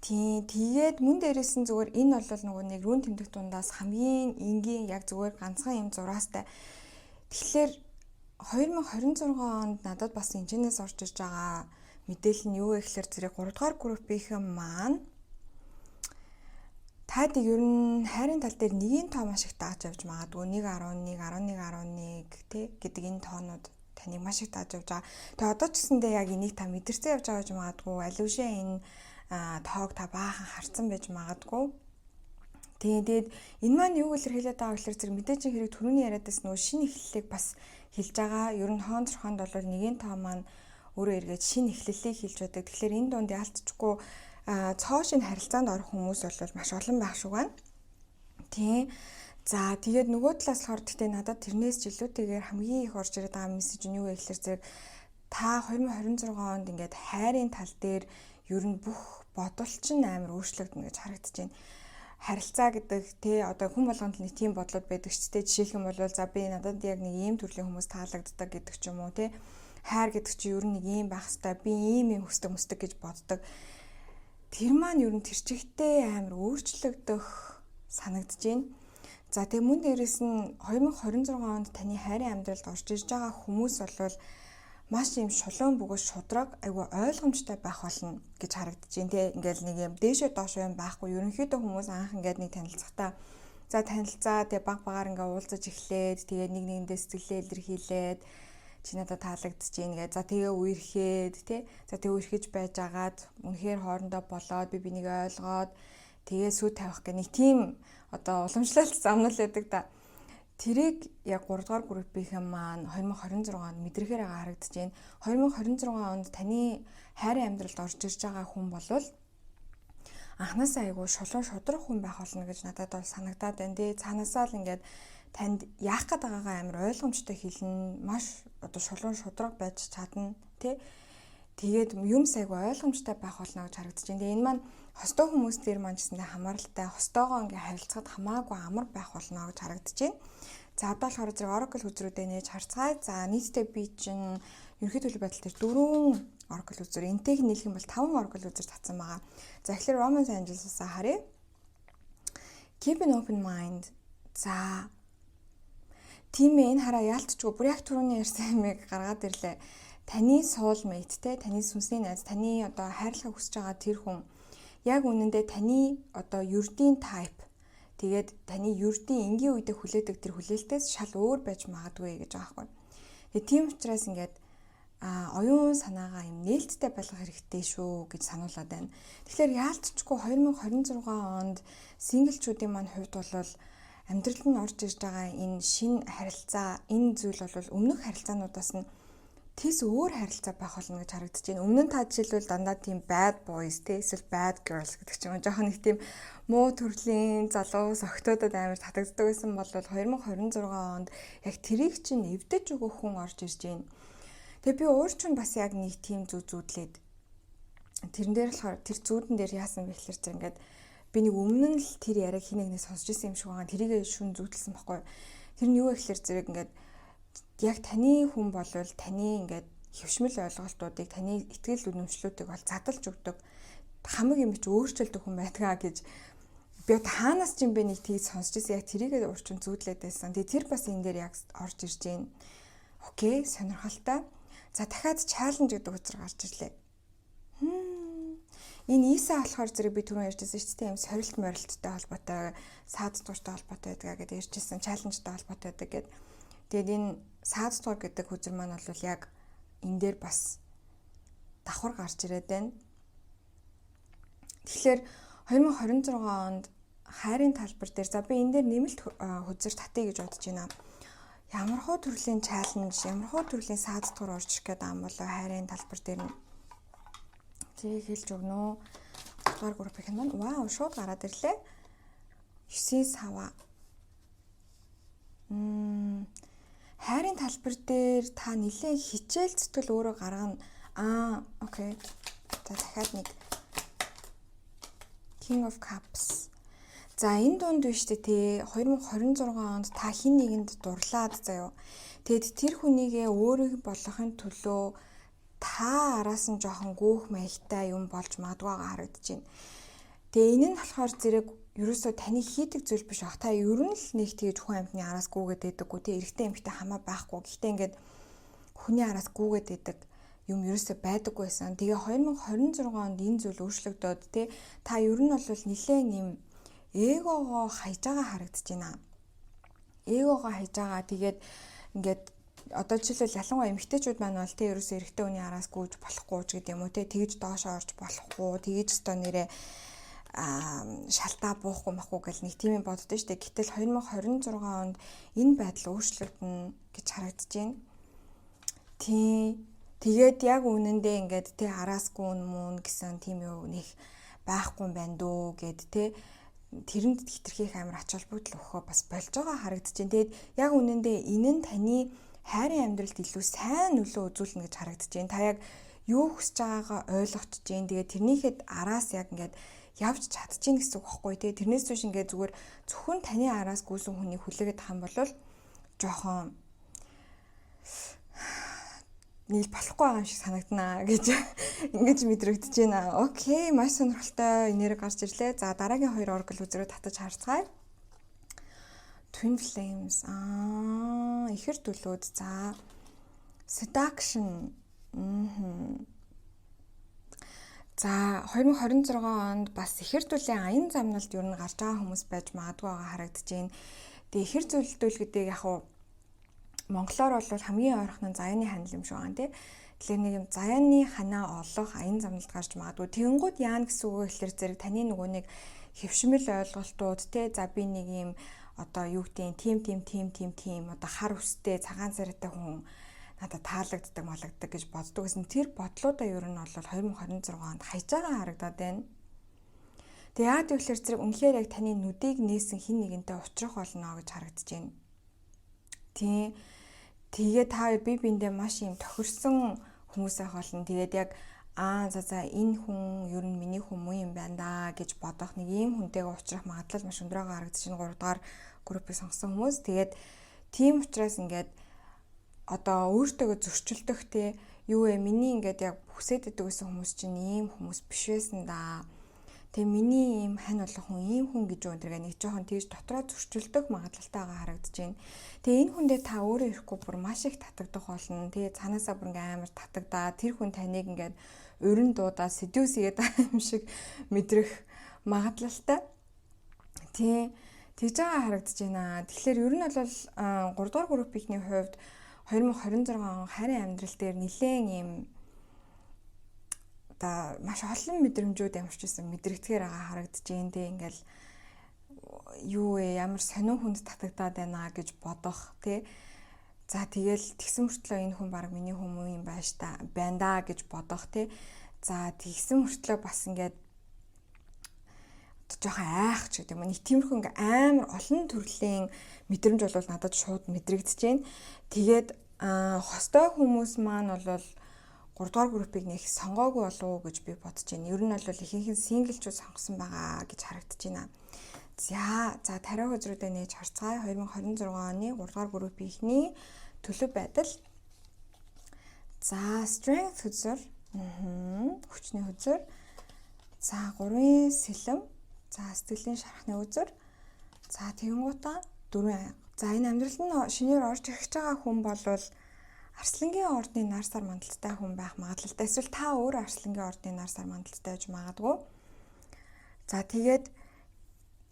Тэгээд мөн дээрээс нь зүгээр энэ бол нөгөө нэг рүүн тэмдэгт дундаас хамгийн энгийн яг зүгээр ганцхан юм зураастай. Тэгэхээр 2026 онд надад бас энэчнээс орж иж байгаа мэдээлэл нь юу вэ гэхээр зэрэг 3 дугаар группийнхэн маань таадаг ер нь хайрын тал дээр нэгийн тоо маш их дааж явж магадгүй 1.11 11.11 тий гэдэг энэ тоонууд таныг маш их дааж явж байгаа. Тэгээ одоо ч гэсэндээ яг энийг та мэдэрсэн явж байгаа гэж магадгүй алившээ энэ тоог та баахан харцсан байж магадгүй. Тэгээд энэ маань юу илэрхийлээд байгаа гэхээр зэрэг мэдээжийн хэрэг түрүүний яриадаас нөгөө шинэ эхлэлийг бас хэлж байгаа. Ер нь хоон зурхаанд бол нэгийн тоо маань өөрөө эргээд шинэ эхлэлийг хэлж байдаг. Тэгэхээр энэ дунд ялцчгүй цоо шинэ харилцаанд орох хүмүүс бол маш олон байх шүү байна. Тийм. За тэгээд нөгөө талаас болохоор гэхдээ надад тэрнээс ч илүүтэйгээр хамгийн их орж ирээд байгаа мессеж нь юу вэ гэхээр зэрэг та 2026 онд ингээд хайрын тал дээр ер нь бүх бодол чинь амар өөрчлөгдөнө гэж харагдаж байна. Харилцаа гэдэг тий одоо хүн болгонд нэг тийм бодлууд байдаг ч тий жишээлх юм бол за би надад яг нэг ийм төрлийн хүмүүс таалагддаг гэдэг ч юм уу тий хайр гэдэг чинь ер нь нэг ийм байх хэвээр би ийм хүсдэг гэж боддог. Тэр маань ер нь тэр чигтээ амар өөрчлөгдөх санагдаж байна. За тэгээ мөн дээрээс нь 2026 онд таны хайрын амьдралд орж ирж байгаа хүмүүс бол маш юм шулуун бөгөөс шудраг айгүй ойлгомжтой байх болно гэж харагдаж байна те. Ингээл нэг юм дээшээ доошоо юм байхгүй. Ерөнхийдөө хүмүүс анх ингээд нэг танилцахтаа за танилцаа тэгээ баг багаар ингээ уулзаж эхлээд тэгээ нэг нэгэндээ сэтгэлээ илэрхийлээд чи надад таалагдж байна гэ. За тэгээ үерхэд те. За тэгээ үерхэж байж агаад үнэхээр хоорондоо болоод би бинийг ойлгоод тэгээ сүйд тавих гэх нэг тийм одоо уламжлалт замнал байдаг да. Тэрийг яг 3 дугаар группийнхэн маань 2026 онд мэдрэхээр харагдаж байна. 2026 онд таны хайрын амьдралд орж ирж байгаа хүн болвол анхнаасаа айгүй шулуун шудраг хүн байх болно гэж надад бол санагдаад байна. Тэгээ цаанаасаа л ингээд танд яах гээд байгаагаа амар ойлгомжтой хэлнэ. Маш одоо шулуун шудраг байж чадна тий. Тэгээд юм сайгүй ойлгомжтой байх болно гэж харагдаж байна. Тэгээ энэ маань хостой хүмүүс дээр маань ч гэсэн хамааралтай хостойгоо ингээ харилцахад хамаагүй амар байх болно гэж харагдаж байна. За одоо болохоор зэрэг Oracle үзрүүдээ нээж харцгаая. За нийтдээ би чинь ерөнхий төлөв байдал дээр 4 Oracle үзэр, энтэйг нийлэх юм бол 5 Oracle үзэр татсан байгаа. За эхлээд Romance Angels-аас харъя. Keep an open mind. За тийм ээ энэ хараа яалтчгүй бүр яг түрүүний ярьсан юмыг гаргаад ирлээ. Таны soulmate те таны сүнсний найз, таны одоо хайрлахыг хүсэж байгаа тэр хүн яг үнэндээ таны одоо ердийн type Тэгээд таны ердийн энгийн үедээ хүлээдэг тэр хүлээлтээс шал өөр байж магадгүй гэж байгаа байхгүй. Тэгээд тийм учраас ингээд оюун санаагаа юм нээлттэй байлгах хэрэгтэй шүү гэж сануулад байна. Тэгэхээр яалтчгүй 2026 онд синглчүүдийн маань хувьд бол амьдралд нь орж ирж байгаа энэ шинэ харилцаа, энэ зүйл бол өмнөх харилцаануудаас нь тэс өөр харилцаа байх болно гэж харагдаж байна. Өмнө нь та жишээлбэл дандаа тийм bad boys те эсвэл bad girls гэдэг ч юм уу жоохон нэг тийм муу төрлийн залуус охтуудад амар татагддаг байсан бол 2026 онд яг тэрийг чинь эвдэж өгөх хүн орж ирж байна. Тэгээ би уурчин бас яг нэг тийм зүүдлээд тэрэн дээр болохоор тэр зүүдэн дээр яасан бэ гэхээр зэрэг ингээд би нэг өмнө нь л тэр яриаг хинэгнээс сонсч ирсэн юм шиг байгаа. Тэрийг шүн зүүдлсэн байхгүй. Тэр нь юу вэ гэхээр зэрэг ингээд яг таны хүн болвол таны ингээд хөвшмөл ойлголтуудыг таны итгэл үнэмшлүүдийг бол задалж өгдөг хамаг юм чи өөрчилдөг хүн байдгаа гэж би таанаас ч юм бэ нэг тийг сонсч ирсэн. Яг тэрийгээ уурчин зүүдлээд байсан. Тэгээ тэр бас энэ дээр яг орж ирж байна. Окей, сонирхолтой. За дахиад чаленж гэдэг утгаар гарч ирлээ. Энэ ИСА болохоор зэрэг би түрүүн ярьжсэн шүү дээ. Юм сорилт морилттай холбоотой, саад тууштай холбоотой байдаг гэдээ ярьжсэн, чаленжтай холбоотой байдаг гэдэг. Тэгээд энэ саад тур гэдэг хүзэр маань бол яг энэ дээр бас давхар гарч ирээд байна. Тэгэхээр 2026 онд хайрын талбар дээр за би энэ дээр нэмэлт хүзэр татъя гэж бодож байна. Ямар хуу төрлийн чаленж, ямар хуу төрлийн саад тур орж ирэх гэдэг юм болоо хайрын талбар дээр нь тэрийг хэлж өгнө. Дугаар группийн маань вау шууд гараад ирлээ. 9 сава. Хайрын талбар дээр та нэлээд хичээл зүтгэл өөрөө гаргана. Окей. За дахиад нэг King of Cups. За энэ дунд биш тий 2026 онд та хин нэгэнд дурлаад заяо. Тэгэд тэр хүнийгээ өөрийг болгохын төлөө та араас нь жоохон гүөх маягтай юм болж магадгүйгаа харагдаж байна. Тэгээ энэ нь болохоор зэрэг ерөөсөө таны хийдэг зүйл биш ах. Та ер нь л нэг тэгж хүн амьтны араас гүгээд байдаггүй тий эрэгтэй эмэгтэй хамаа байхгүй. Гэхдээ ингээд хүний араас гүгээд байдаг юм ерөөсөө байдаггүй байсан. Тэгээ 2026 онд энэ зүйл өөрчлөгдөөд тий та ер нь бол нэлээд юм эгогоо хайж байгаа харагдаж байна. Эгогоо хайж байгаа. Тэгээд ингээд одоо жишээлбэл ялангуяа эмэгтэйчүүд маань бол тэ ерөөсөө эрэгтэй хүний араас гүйж болохгүй ч гэдэг юм уу тэ тэгж доошоо орж болохгүй тэгж өстой нэрээ шалтаа буухгүй махгүй гэл нэг тийм юм боддоо штэ. Гэтэл 2026 онд энэ байдал өөрчлөгдөнө гэж харагдаж байна. Тэгээд яг үнэндээ ингээд тэ араасгүй мөн гэсэн тийм юу нэг байхгүй юм байна дөө гэд тэ тэрэнд хитрхийх амар ач холбогдол өгөхөө бас болж байгаа харагдаж байна. Тэгээд яг үнэндээ энэ нь таны хайрын амьдралд илүү сайн нөлөө үзүүлнэ гэж харагдаж байна. Та яг юу хүсэж байгаагаа ойлгож байна. Тэгээд тэрнийхэд араас яг ингээд явж чадчихна гэсэн үг байхгүй тий. Тэрнээс биш ингээд зүгээр зөвхөн таны араас гүйсэн хүнийг хүлээгээд тах юм бол жоохон нийл болохгүй байгаа юм шиг санагдана гэж ингэж мэдрэгдэж байна. Окей, маш сонирхолтой энерги гарч ирлээ. За дараагийн хоёр оргл үзрээ татаж харцгаая. Twin Flames. Ихэр төлөөд. За Seduction. За 2026 онд бас ихэр төлөлийн аян замналд юу н гарч байгаа хүмүүс байж магадгүй байгаа харагдаж байна. Тэгээ ихэр зөвлөлтөл гэдэг яг хуу монголоор бол хамгийн ойрхон нь заяаны ханил юм шиг байна тий. Тэгэхээр нэг юм заяаны ханаа олох аян замналд гарч магадгүй. Тэгэнгүүт яана гэсэн үг гэхээр зэрэг таны нөгөө нэг хэвшмэл ойлголтууд тий. За би нэг юм одоо юу гэдэг тийм одоо хар үстэй цагаан царайтай хүн надад таалагддаг малагддаг гэж боддог гэсэн тэр бодлуудаа ер нь бол 2026 онд хайж байгаа харагдаад байна. Тэгээ яад гэвэл зэрэг үнэхээр яг таны нүдийг нээсэн хин нэгэнтэй уулзрах болно гэж харагдаж байна. Тэгээ та бие биендээ маш юм тохирсон хүмүүс байх болно. Тэгээд яг за энэ хүн ер нь миний хүн муу юм байна да гэж бодох нэг ийм хүнтэйгээ уулзрах магадлал маш өндөр байгаа харагдаж байна. 3 дугаар группийг сонгосон хүмүүс. Тэгээд тийм учраас ингээд одоо өөртөөгөө зөрчилдөх те юу вэ миний ингээд яг хүсэж идэг гэсэн хүмүүс чинь ийм хүмүүс биш байсан да. Тэгээ миний ийм хань болох хүн ийм хүн гэж өнтергээ нэг жоохон тийж дотроо зөрчилдөх магадлалтай байгаа харагдаж байна. Тэгээ энэ хүндээ та өөрөө ирэхгүй бүр маш их татагдах болно. Тэгээ цаанаасаа бүр ингээм амар татагдаа тэр хүн таныг ингээд өрн дуудаа сэдвүүсгээд байгаа юм шиг мэдрэх магадлалтай. Тэгж байгаа харагдаж байна. Тэгэхээр ер нь бол 3 дугаар группийнхний хувьд 2026 он харийн амьдрал дээр нэлээд ийм одоо маш олон мэдрэмжүүд ямарч байсан мэдрэгдэхээр байгаа харагдаж байна. Тэ ингээл юу вэ, ямар сонин хүнд татагдаад байна гэж бодох тий. За тэгэл тэгсэн мөртлөө энэ хүн баг миний хүмүүс юм байна да гэж бодох тий. За тэгсэн мөртлөө бас ингээд жоохон айх ч гэдэг юм. Нэг тиймэрхүү ингээ амар олон төрлийн мэдрэмж бол надад шууд мэдрэгдэж байна. Тэгээд хостой хүмүүс маань бол 3 дугаар группийг нэг сонгоогүй болов уу гэж би бодож байна. Ер нь бол ихэнх нь синглчүүд сонгосон байгаа гэж харагдаж байна. За тариа хөзрүүдээ нээж харцгаая. 2026 оны 3 дугаар группийнхний төлөв байдал. За strength хөзөр, хүчний хөзөр. За 3-ын сэлэм. За сэтгэлийн шархны үзэр. За тэгэнгуутаа 4. За энэ амьдралд нь шинээр орж ирэх байгаа хүн бол Арслангийн ордны нар сар мандалтай хүн байх магадлалтай. Эсвэл та өөрөө Арслангийн ордны нар сар мандалтай байж магадгүй. За тэгээд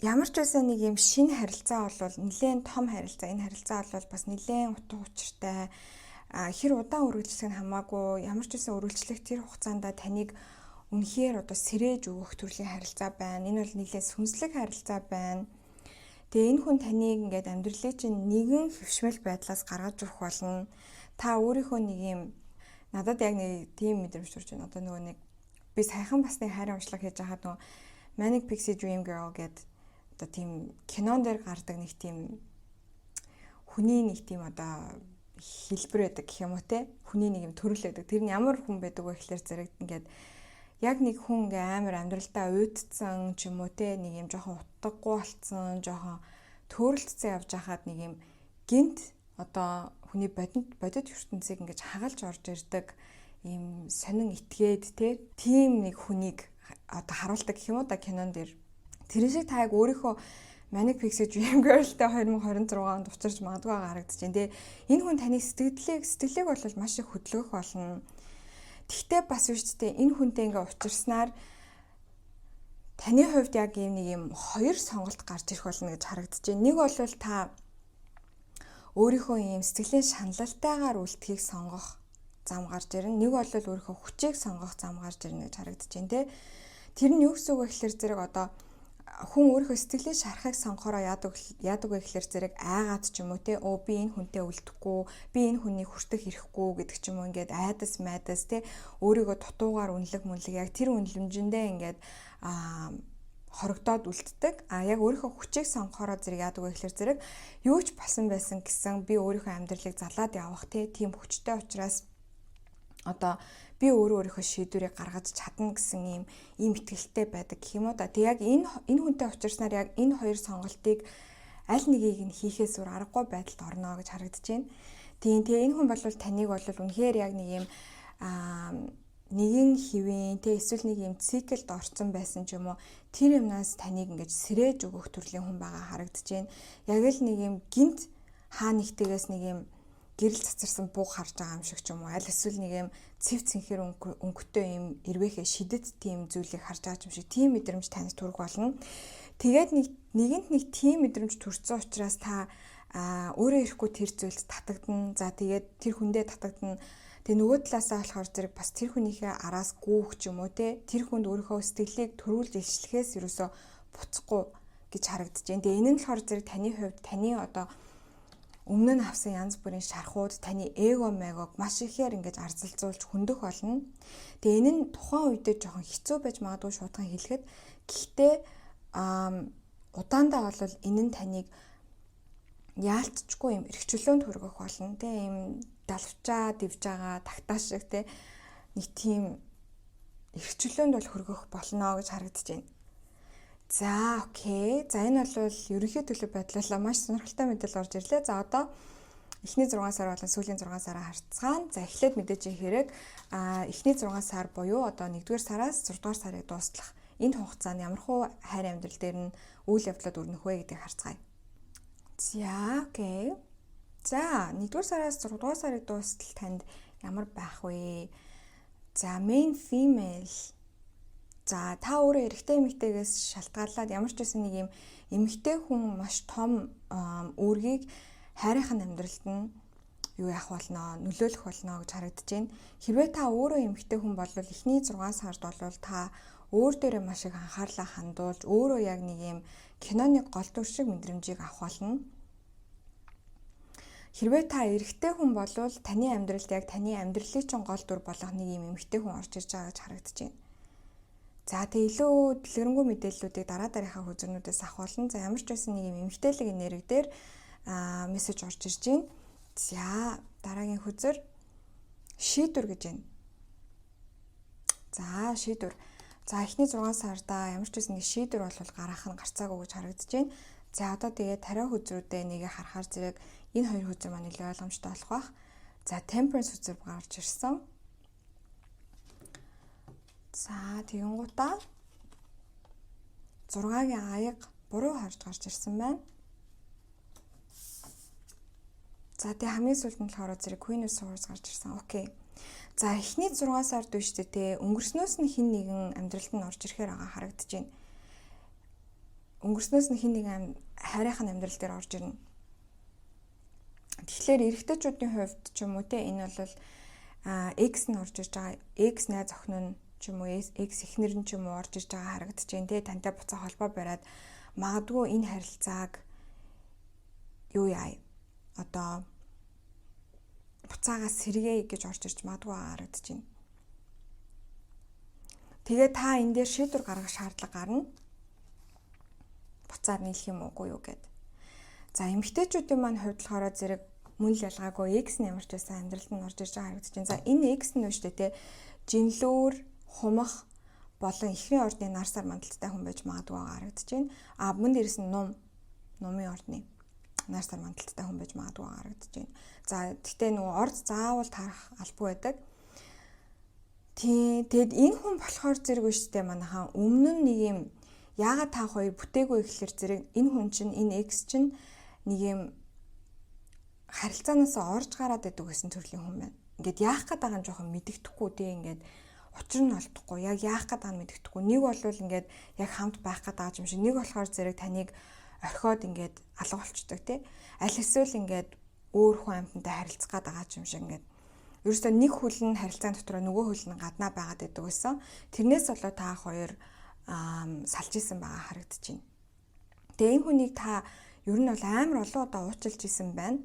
ямар ч байсан нэг юм шинэ харилцаа бол нэлээд том харилцаа. Энэ харилцаа бол бас нэлээд утга учиртай. Хэр удаан үргэлжлэх нь хамаагүй. Ямар ч байсан үргэлжлэх тэр хугацаанд таныг үнэхээр одоо сэрээж өгөх төрлийн харилцаа байна. Энэ бол нэлээд сүнслэг харилцаа байна. Тэгээ энэ хүн таныг ингээд амьдралын чинь нэгэн хөвшмөл байдлаас гаргаж өгөх болно. Та өөрийнхөө нэг юм надад яг нэг тийм мэдрэмж төрж байна. Одоо нөгөө нэг би саяхан бас нэг хайрын уншлага хийж байхад нөгөө Manic Pixie Dream Girl гэдэг одоо тийм кинон дээр гардаг нэг тийм хүний нэг тийм одоо хэлбэр байдаг гэх юм уу те. Хүний нэг юм төрөл байдаг. Тэр нь ямар хүн байдаг вэ гэхлээр зэрэгт ингээд яг нэг хүн ингээ амар амьдралдаа уйдцсан ч юм уу те, нэг юм жоохон утгагүй болцсон, жоохон төөрөлтцэн явж хахад нэг юм гинт одоо хүний бодит ертөнцийг ингэж хагалж орж ирдэг ийм сонин итгээд те, тийм нэг хүнийг одоо харуулдаг гэх юм уу да кинон дээр. Тэр шиг та яг өөрийнхөө Manic Pixie Dream Girl-тэй 2026 онд учирч магадгүй харагдаж байна те. Энэ хүн таны сэтгэлийг бол маш их хөдөлгөх болно. Тэгтээ бас юу ч гэдэг энэ хүнтэй ингээ учирснаар таны хувьд яг ийм нэг юм хоёр сонголт гарч ирэх болно гэж харагдаж байна. Нэг бол та өөрийнхөө ийм сэтгэлийн шаналлтайгаар үлдэхийг сонгох зам гарч ирнэ. Нэг бол өөрийнхөө хүчийг сонгох зам гарч ирнэ гэж харагдаж байна те. Тэр нь юу гэсэн үг вэ гэхээр зэрэг одоо хүн өөрийнхөө сэтгэлийн шарахыг сонгохороо яадаг вэ гэхээр зэрэг айгаад ч юм уу те, би энэ хүнтэй үлдэхгүй, би энэ хүнийг хүртэх хэрэггүй гэдэг ч юм уу, ингээд айдас майдас те, өөрийгөө дутуугаар үнэлэг яг тэр үнэлэмжиндээ ингээд хорогдоод үлддэг. Яг өөрийнхөө хүчийг сонгохороо зэрэг яадаг вэ гэхээр зэрэг юу ч болсон байсан гэсэн би өөрийнхөө амьдралыг залаад явах те, тийм хүчтэй учраас одоо би өөрийнхөө шийдвэрийг гаргаж чадна гэсэн ийм итгэлтэй байдаг гэх юм уу да. Тэг яг энэ хүнтэй учирснаар яг энэ хоёр сонголтыг аль нэгийг нь хийхээс өөр аргагүй байдалд орно гэж харагдаж байна. Тэгээ энэ хүн бол таныг бол үнэхээр яг нэг ийм нэгэн хэвэн тэ эсвэл нэг ийм циклд орсон байсан ч юм уу, тэр юмнаас таныг ингэж сэрээж өгөх төрлийн хүн байгаа харагдаж байна. Яг л нэг ийм гинт хаа нэгтээс нэг ийм гэрэл цацарсан бууг харж байгаа юм шиг ч юм уу, аль эсвэл нэг юм цэв цэнхэр өнгөтэй юм эрвээхээ шидэт тийм зүйлийг харж байгаа юм шиг тийм мэдрэмж танд төрөх болно. Тэгээд нэгэнт нэг тийм мэдрэмж төрсөн учраас та өөрөө ирэхгүй тэр зүйлд татагдана. За тэгээд тэр хүндээ татагдана. Тэгээ нөгөө талаасаа болохоор зэрэг бас тэр хүнийхээ араас гүүх ч юм уу те, тэр хүнд өөрийнхөө сэтгэлийг төрүүлж илчлэхээс ерөөсө буцахгүй гэж харагдаж байна. Тэгээ энэ нь болохоор зэрэг таны хувьд таны одоо өмнө нь авсан янз бүрийн шархууд таны эго мэгог маш ихээр ингэж арзалзуулж хөндөх болно. Тэгээ энэ нь тухайн үедээ жоохон хэцүү байж магадгүй шуудхан хэлэхэд. Гэхдээ удаандаа бол энэ нь таныг яалтчгүй юм эрхчлөөнд хүргэх болно. Тэгээ ийм далвчаа дивж байгаа тагтаа шиг те, нэг тийм эрхчлөөнд бол хүргэх болно гэж харагдаж байна. За окей. За энэ бол ерөнхий төлөв байдлаа маш сонирхолтой мэдээлэл орж ирлээ. За одоо эхний 6 сар болон сүүлийн 6 сараа харьцгаана. За эхлээд мэдээж хэрэг эхний 6 сар буюу одоо 1-р сараас 6-р сарыг дуустгах энэ хугацаанд ямархуу хайр амьдрал дээр нь үйл явдлууд өрнөх вэ гэдгийг харцгаая. За окей. За 1-р сараас 6-р сарыг дуустал танд ямар байх вэ? За main female. За та өөрөө эрэгтэй эмэгтэйгээс шалтгаалаад ямар ч байсан нэг юм эмэгтэй хүн маш том үүргийг хайрынхаа амьдралд нь юу яах болно, нөлөөлөх болно гэж харагдаж байна. Хэрвээ та өөрөө эмэгтэй хүн бол эхний 6 сард бол та өөр дээрээ маш их анхаарлаа хандуулж өөрөө яг нэг юм киноны гол дүр шиг мэдрэмжийг авах болно. Хэрвээ та эрэгтэй хүн бол таны амьдралд яг таны амьдралын чинь гол дүр болох нэг юм эмэгтэй хүн орж ирж байгаа гэж харагдаж байна. За тэгээ илүү дэлгэрэнгүй мэдээллүүдийг дараа дараагийн хөзөрнүүдээс авах болно. За ямар ч байсан нэг юм эмэгтэйлэг энерги дээр мессеж орж ирж байна. За дараагийн хөзөр шийдвэр гэж байна. За шийдвэр. За эхний 6 сарда ямар ч байсан нэг шийдвэр бол гаргах нь гарцаагүй гэж харагдаж байна. За одоо тэгээ тариа хөзрүүдээ нэгэ харахаар зэрэг энэ хоёр хөзөр маань нэлээд ойлгомжтой болох бах. За temperance хөзөр гарч ирсэн. За тэгэнгუутаа 6-гийн аяг буруу харж гарч ирсэн байна. За тэгээ хамгийн сүүлд нь болохоор зэрэг Queen of Swords гарч ирсэн. Окей. За эхний 6 сард биш тэ өнгөрснөөс нь хин нэгэн амьдралд нь орж ирэхээр байгаа харагдаж байна. Өнгөрснөөс нь хин нэгэн хайрынхаа амьдрал дээр орж ирнэ. Тэгэхээр эрэгтэйчүүдийн хувьд ч юм уу те энэ бол X нь орж ирж байгаа. X найз охин нь ч юм уу X эхнэр нь ч юм уу орж ирж байгаа харагдаж байна те. Тантай буцаа холбоо бариад магадгүй энэ харилцааг юу яа одоо буцаагаас сэргээе гэж орж ирж магадгүй харагдаж байна. Тэгээ та энэ дээр шийдвэр гаргах шаардлага гарна. Буцаад нийлэх юм уугүй юу гэд. За эмэгтэйчүүдийн маань хувьд болохоор зэрэг мөн л ялгаагүй X нь ямар ч байсан амьдралд нь орж ирж байгаа харагдаж байна. За энэ X нь үү штэ те жинлүүр, хумах болон ихний ордны нар сар мандалтай хүн байж магадгүй харагдаж байна. Мөн дээрс нь нумын ордны нар сар мандалттай хүн байж магадгүй харагдаж байна. За гэхдээ нөгөө орд заавал тарах албагүй байдаг. Тэгэд энэ хүн болохоор зэрэг биш үү манайхаа өмнө нь нэг юм яагаад та хоёр бүтээгүй гэхэлэр зэрэг энэ хүн чинь энэ X чинь нэг юм харилцаанаас орж гараад байдаг гэсэн төрлийн хүн байна. Ингээд яах гээд байгаа нь жоохон мэддэхгүй тий ингээд учир нь олдохгүй яг яах гээд байгаа нь мэддэхгүй. Нэг бол ингээд яг хамт байх гээд байгаа юм шиг нэг болохоор зэрэг таныг орхиод ингээд алга болчдөг тий. Аль эсвэл ингээд өөр хүн амьтантай харилцах гээд байгаа юм шиг ингээд ерөөсөө нэг хүл нь харилцаан дотор нөгөө хүл нь гаднаа байгаад байдаг гэсэн. Тэрнээс болоо та хоёр салж исэн байгаа харагдаж байна. Тэгээ энэ хүнийг та ер нь бол амар олон удаа уучлж исэн байна.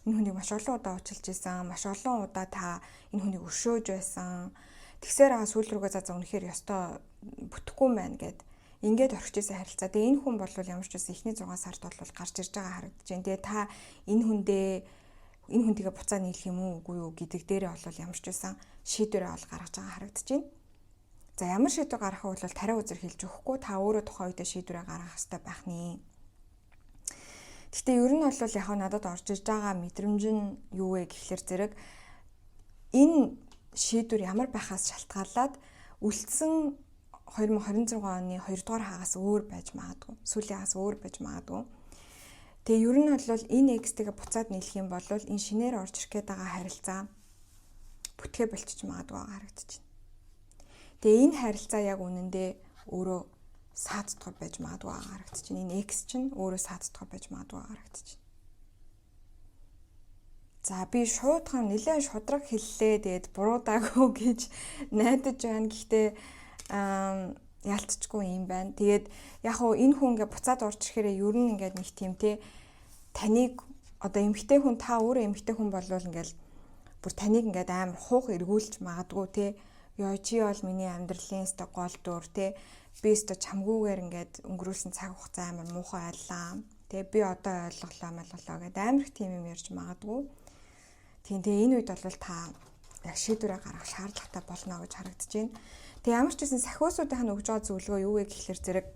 Энэ хүнийг маш олон удаа уучлж исэн. Маш олон удаа та энэ хүнийг өршөөж байсан. Тэгсээр сүүл рүүгээ за үнэхээр ёстой бүтэхгүй юм байна гэд ингээд орхижсэн харилцаа. Тэгээ энэ хүн бол ямар ч байсан эхний 6 сард бол гарч ирж байгаа харагдаж байна. Тэгээ та энэ хүндийгээ буцаа нийлэх юм уу үгүй юу гэдэг дээрээ бол ямар ч байсан шийдвэрээ ол гаргаж байгаа харагдаж байна. За ямар шийдвэр гаргах вэ бол тариа үзэр хэлж өгөхгүй та өөрөө тухайн үедээ шийдвэрээ гаргах хэрэгтэй байх нэ. Гэхдээ ер нь бол яг надад орж иж байгаа мэдрэмж нь юу вэ гэхлээр зэрэг энэ шийдвэр ямар байхаас шалтгаалаад үлдсэн 2026 оны 2 дугаар хагас өөр байж магадгүй. Сүүлийн хагас өөр байж магадгүй. Тэгээ ер нь бол энэ X-тэйгээ буцаад нийлэх юм бол энэ шинээр орж ирэх гээд байгаа харилцаа бүтгэ болчих магадгүй харагдаж байна. Тэгээ энэ харилцаа яг үнэндээ өөрөө саадтгал байж магадгүй харагдаж байна. Энэ X чинь өөрөө саадтгал байж магадгүй харагдаж байна. За би шуудхан нэлээд шудраг хэллээ. Тэгээд буруудаагүй гэж найдаж байна. Гэхдээ ялцчихгүй юм байна. Тэгээд яг хуу энэ хүн ингээ буцаад орж ирэхээр ер нь ингээд нэг тийм те таныг одоо эмгтэй хүн та өөрөө эмгтэй хүн болвол ингээл бүр таныг ингээд амар хуух эргүүлж магадгүй те ёо чи бол миний амьдралын өстө гол дүр те би өстө чамгүйгээр ингээд өнгөрүүлсэн цаг хугацаа амар муухай байлаа. Тэгээ би одоо ойлголоо гэдээ амар их тийм юм ярьж магадгүй. Тэгээ энэ үед бол та яг шийдвэрээ гаргах шаардлагатай болно гэж харагдаж байна. Тэгээ ямар ч гэсэн сахиусуудын өгж байгаа зөвлөгөө юу вэ гэхэлэр зэрэг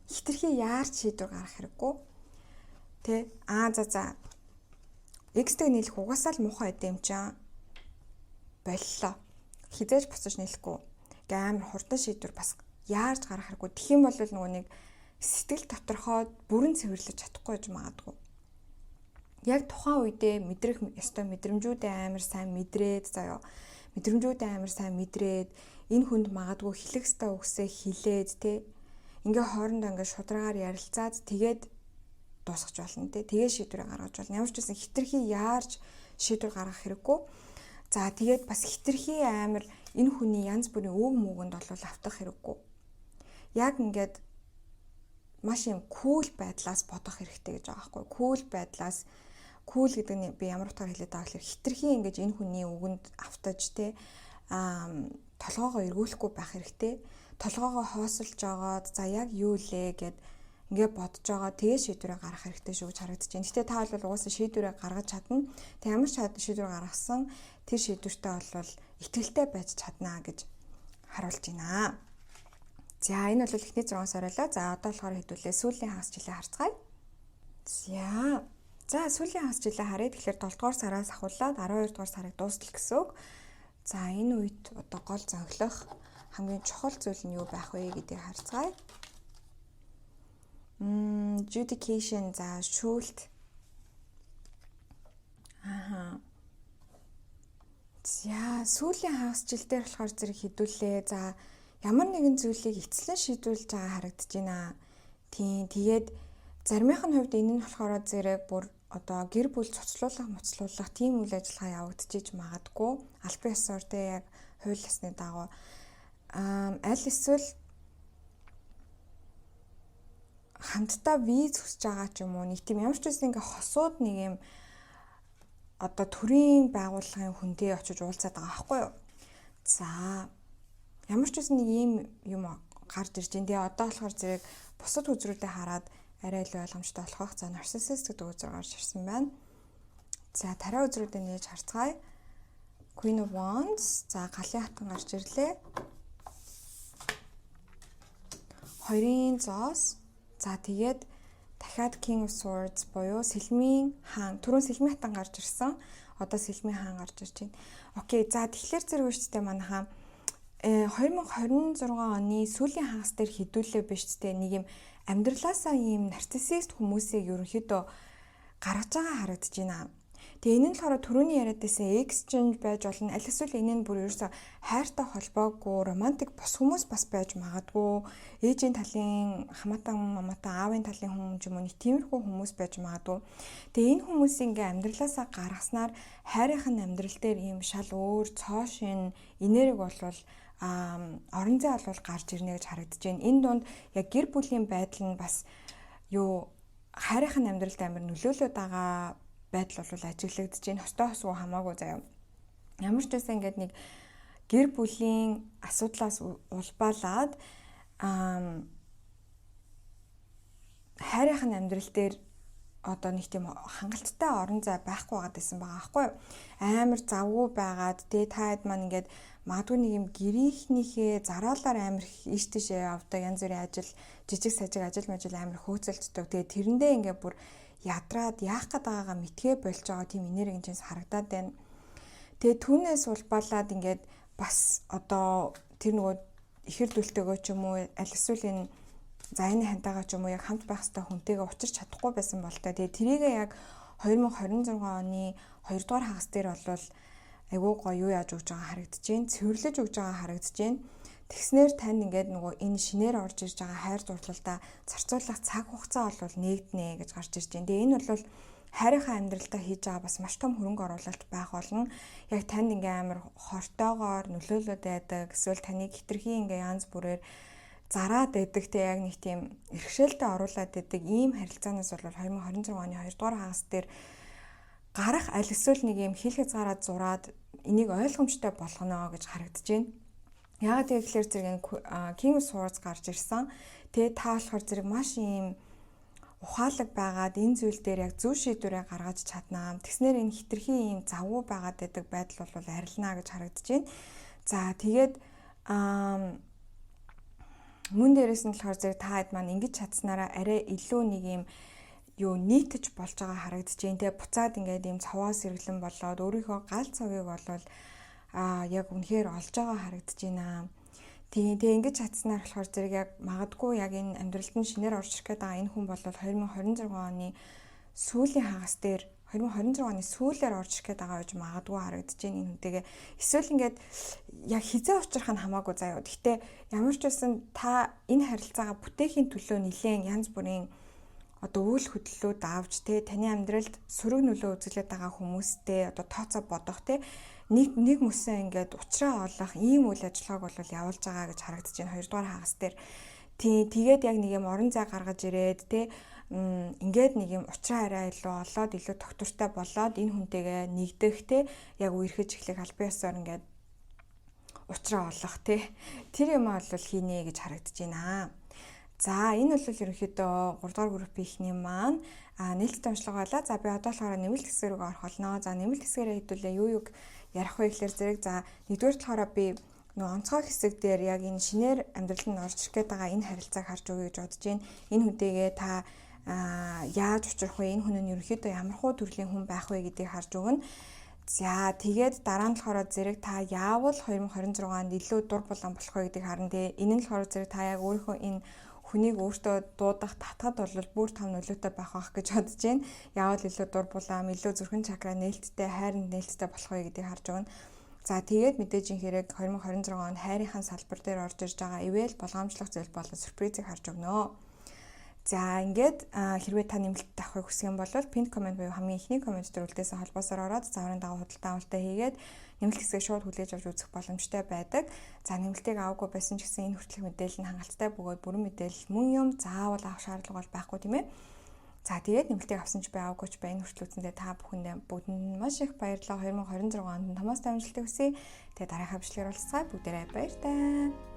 хитрхи яарч шийдвэр гаргах хэрэггүй. Тэ за X-тэй нийлэх угаасаа л муухай эдэм чам боллоо. Хизээж буцаж нийлэхгүй. Гэ амар хурдан шийдвэр бас яарч гаргах хэрэггүй. Тэгэх юм бол нөгөө нэг сэтгэл доторхоо бүрэн цэвэрлэж чадахгүй гэж магадгүй. Яг тухайн үедээ мэдрэх ёстой мэдрэмжүүдээ амар сайн мэдрээд энэ хүнд магадгүй хэлэх ёстой үгсээ хэлээд те ингээ хоорондоо ингээ шударгаар ярилцаад тэгээд дуусгаж болно те. Тэгээд шийдвэрээ гаргаж болно. Ямар ч байсан хитрхи яарч шийдвэр гаргах хэрэггүй. За тэгээд бас хитрхи амар энэ хүний янз бүрийн өг мөгөнд бол автах хэрэггүй. Яг ингээд маш юм кул байдлаас бодох хэрэгтэй гэж байгаа байхгүй. Кул байдлаас кул гэдэг нь би ямар утгаар хэлээд байгаа гэхээр хитрхи ингэж энэ хүний үгэнд автаж те толгоогоо эргүүлэхгүй байх хэрэгтэй. Толгоогоо хоосолж жагаад за яг юу лээ гэд ингээ бодож байгаа тэгээ шийдвэрээ гаргах хэрэгтэй шүү гэж харагдаж байна. Гэтэ та бол угаасаа шийдвэрээ гаргаж чадна. Тэг ямар шийдвэр гаргасан тэр шийдвэртээ бол итгэлтэй байж чадна гэж харуулж байна. За энэ бол эхний 6 сариалаа. За одоо болохоор хэдүүлээ сүүлийн хагас жилээ харцгаая. За сүүлийн хагас жилээ харъя. Тэгэхээр 7 дугаар сараас ахуулаад 12 дугаар сарыг дуустал гэсэн үг. За энэ үед одоо гол зөнхлөх хамгийн чухал зүйл нь юу байх вэ гэдгийг харцгаая. Judication за шүүлт. За сүүлийн хагас жил дээр болохоор зэрэг хэдүүлээ. За ямар нэгэн зүйлийг эцлэн шийдвэрлэж байгаа харагдаж байна. Тийм тэгээд заримын хувьд энэ нь болохоор зэрэг бүр одоо гэр бүл цуцлуулах тийм үйл ажиллагаа явагдчихж магадгүй. Албан ёсоор тэ яг хууль ёсны дагуу аль эсвэл хамтдаа виз хүсэж байгаа ч юм уу нэг тийм ямар ч үсэн ингээ хосууд нэг юм одоо төрийн байгууллагын хүнтэй очиж уулзаад байгаа байхгүй юу. За ямар ч үсэн нэг ийм юм гарч ирж байна. Тэгээ одоо болохоор зэрэг бусад үзрүүдэд хараад арай илүү ойлгомжтой болох. За нарциссист гэдэг үзэр гарч ирсэн байна. За тариа үзрүүдэд нээж харцгаая. Queen of Wands. За галын хатан гарч ирлээ. Хоёрын зоос. За тэгээд дахиад King of Swords буюу сэлмийн хаан. Түрүүн сэлмийн хатан гарч ирсэн. Одоо сэлмийн хаан гарч ирж байна. Окей. За тэгэхээр зэрэг шүү дээ манайхаа 2026 оны сүүлийн хагас дээр хэдүүлээ биш дээ нэг юм амьдралаасаа ийм нарциссист хүмүүсийг ерөнхийдөө гаргаж байгаа харагдаж байна. Тэгээ энэ нь болохоор түрүүний яриад байсан exchange байж болно. Аль эсвэл энэ нь бүр ерөөсө хайртай холбоогүй романтик бос хүмүүс бас байж магадгүй. Ээжийн талын хамаатан аавын талын хүн юм уу нэг тиймэрхүү хүмүүс байж магадгүй. Тэгээ энэ хүмүүсийн ингээ амьдралаасаа гаргаснаар хайрынхын амьдрал дээр ийм шал өөр цоо шин энерги болвол орон зай бол гарч ирнэ гэж харагдаж байна. Энэ дунд яг гэр бүлийн байдал нь бас юу хайрынхын амьдралд амар нөлөөлөд байгаа байдал бол ажиглагдаж байна. Хостой хосгүй хамаагүй заяа. Ямар ч байсан ингээд нэг гэр бүлийн асуудлаас улбаалаад хайрынхын амьдрал дээр одоо нэг тийм хангалттай орон зай байхгүй байгаад байсан байгаа байхгүй юу? Амар завгүй байгаад тэгээ таад маань ингээд магадгүй нэг юм гэрийнхнийхээ зараалаар амар ийш тийшээ явдаг янз бүрийн ажил жижиг сажиг ажил амар хөөцөлддөг. Тэгээ тэрэндээ ингээд бүр ядраад яах гээд байгаагаа мэдгээ болж байгаа тийм энерги энэс харагдаад байна. Тэгээ түүнээс улбаалаад ингээд бас одоо тэр нөгөө ихэр дүлтэйгөө ч юм уу аль эсвэл энэ за энэ хантайгаа ч юм уу яг хамт байх хэвээр хүнтэйгээ учирч чадахгүй байсан бол та. Тэгээ тэрийгээ яг 2026 оны 2 дугаар хагас дээр болвол айгүй гоё юу яаж өгж байгаа харагдаж байна. Цэвэрлэж өгж байгаа харагдаж байна. Тэгснээр танд ингээд нөгөө энэ шинээр орж ирж байгаа хайр дурлалдаа зарцуулах цаг хугацаа бол нээгднэ гэж гарч ирж байна. Тэгээ энэ бол хайрынхаа амьдралдаа хийж байгаа бас маш том хөрөнгө оруулалт байх болно. Яг танд ингээ амар хортоогоор нөлөөлөд байдаг. Эсвэл таныг хитрхи ингээ янз бүрээр зараад байдаг те яг нэг тийм эрхшээлтэд оруулаад байдаг ийм харилцаанаас бол 2026 оны 2 дугаар хагас дээр гарах аль эсвэл нэг юм хил хязгаараа зураад энийг ойлгомжтой болгоно гэж харагдаж байна. Яагаад гэвэл зэрэг King of Swords гарч ирсэн. Тэгээ та болохоор зэрэг маш ийм ухаалаг байгаад энэ зүйл дээр яг зөв шийдвэрээ гаргаж чаднаа. Тэгснээр энэ хитрхи ийм завгүй байгаад байдаг байдал бол арилнаа гэж харагдаж байна. За тэгээд мөн дээрээс нь болохоор зэрэг та хэд маань ингэж чадсанараа арай илүү нэг юм юу нийтж болж байгаа харагдаж байна. Тэгээ буцаад ингээд ийм цаваа сэргэлэн болоод өөрийнхөө гал цавыг болвол яг үнэхээр олж байгаа харагдаж байна. Тэгээ ингэж чадсанаар болохоор зэрэг яг магадгүй яг энэ амьдралд нь шинээр орж ирэх гээд байгаа энэ хүн бол 2026 оны сүүлийн хагас дээр 2026 оны сүүлээр орж ирэх гээд байгаа гэж магадгүй харагдаж байна энэ хүнтэйгээ. Эсвэл ингээд яг хизээ учрах нь хамаагүй заяа. Гэхдээ ямар ч байсан та энэ харилцаагаа бүтээхийн төлөө нэлээд янз бүрийн одоо үйл хөдлөлүүд авч таны амьдралд сөрөг нөлөө үзүүлээд байгаа хүмүүстэй одоо тооцоо бодох нэг мөсөн ингээд уучраа олох ийм үйл ажиллагааг бол явуулж байгаа гэж харагдаж байна 2 дугаар хагас дээр. Тэгээд яг нэг юм орон зай гаргаж ирээд ингээд нэг юм уучраа арай илүү олоод илүү тогтвортой болоод энэ хүнтэйгээ нэгдэх яг үерхэж эхлэх албан ёсоор ингээд уучраа олох тэр юм бол хийнэ гэж харагдаж байна. За энэ бол ерөнхийдөө 3 дугаар группийн ихний маань нээлттэй уншлага байлаа. За би одоо болохоор нэмэлт хэсэг рүү орох болно. За нэмэлт хэсгээрээ хэдүүлээ юу ярих вэ гэхээр зэрэг за нэгдүгээр талаараа би онцгой хэсэг дээр яг энэ шинээр амьдралд нь орж ирэх гээд байгаа энэ харилцааг харж өгье гэж бодож байна. Энэ хүнтэйгээ та яаж учрах вэ? Энэ хүн нь ерөнхийдөө ямар хуу төрлийн хүн байх вэ гэдгийг харж өгнө. За тэгээд дараа нь болохоор зэрэг та яавал 2026 онд илүү дур булаан болох вэ гэдгийг харна. Энэ нь болохоор зэрэг та яг өөрийнхөө энэ хүнийг өөртөө дуудах татгад бол бүр том нөлөөтэй байх гэж бодож байна. Яавал илүү дур булаам, илүү зүрхэн чакра нээлттэй, хайранд нээлттэй болох вэ гэдгийг харж өгнө. За тэгээд мэдээж энэ хэрэг 2026 онд хайрынхаа салбар дээр орж ирж байгаа ивэл болгоомжлох зүйл болон сюрпризийг харж өгнө. За ингээд хэрвээ та нэмэлт авахыг хүсэх юм бол pinned comment буюу хамгийн ихний коммент дээр үлдээсэн холбоосоор ороод зааврын дагуу худалдан авалтаа хийгээд нэмэлт хэсгээ шууд хүлээж авч үзэх боломжтой байдаг. За нэмэлтийг аваагүй байсан ч гэсэн энэ хүртэлх мэдээлэл нь хангалттай бөгөөд бүрэн мэдээлэл мөн юм заавал авах шаардлага бол байхгүй тийм ээ. За тэгээд нэмэлтийг авсан ч бай аваагүй ч бай энэ хүртэл үзсэндээ та бүхэнд маш их баярлалаа. 2026 онд томоос амжилтыг хүсье. Тэгээд дараагийн бичлэгээр уулзцай бүгдээрээ баяр таа.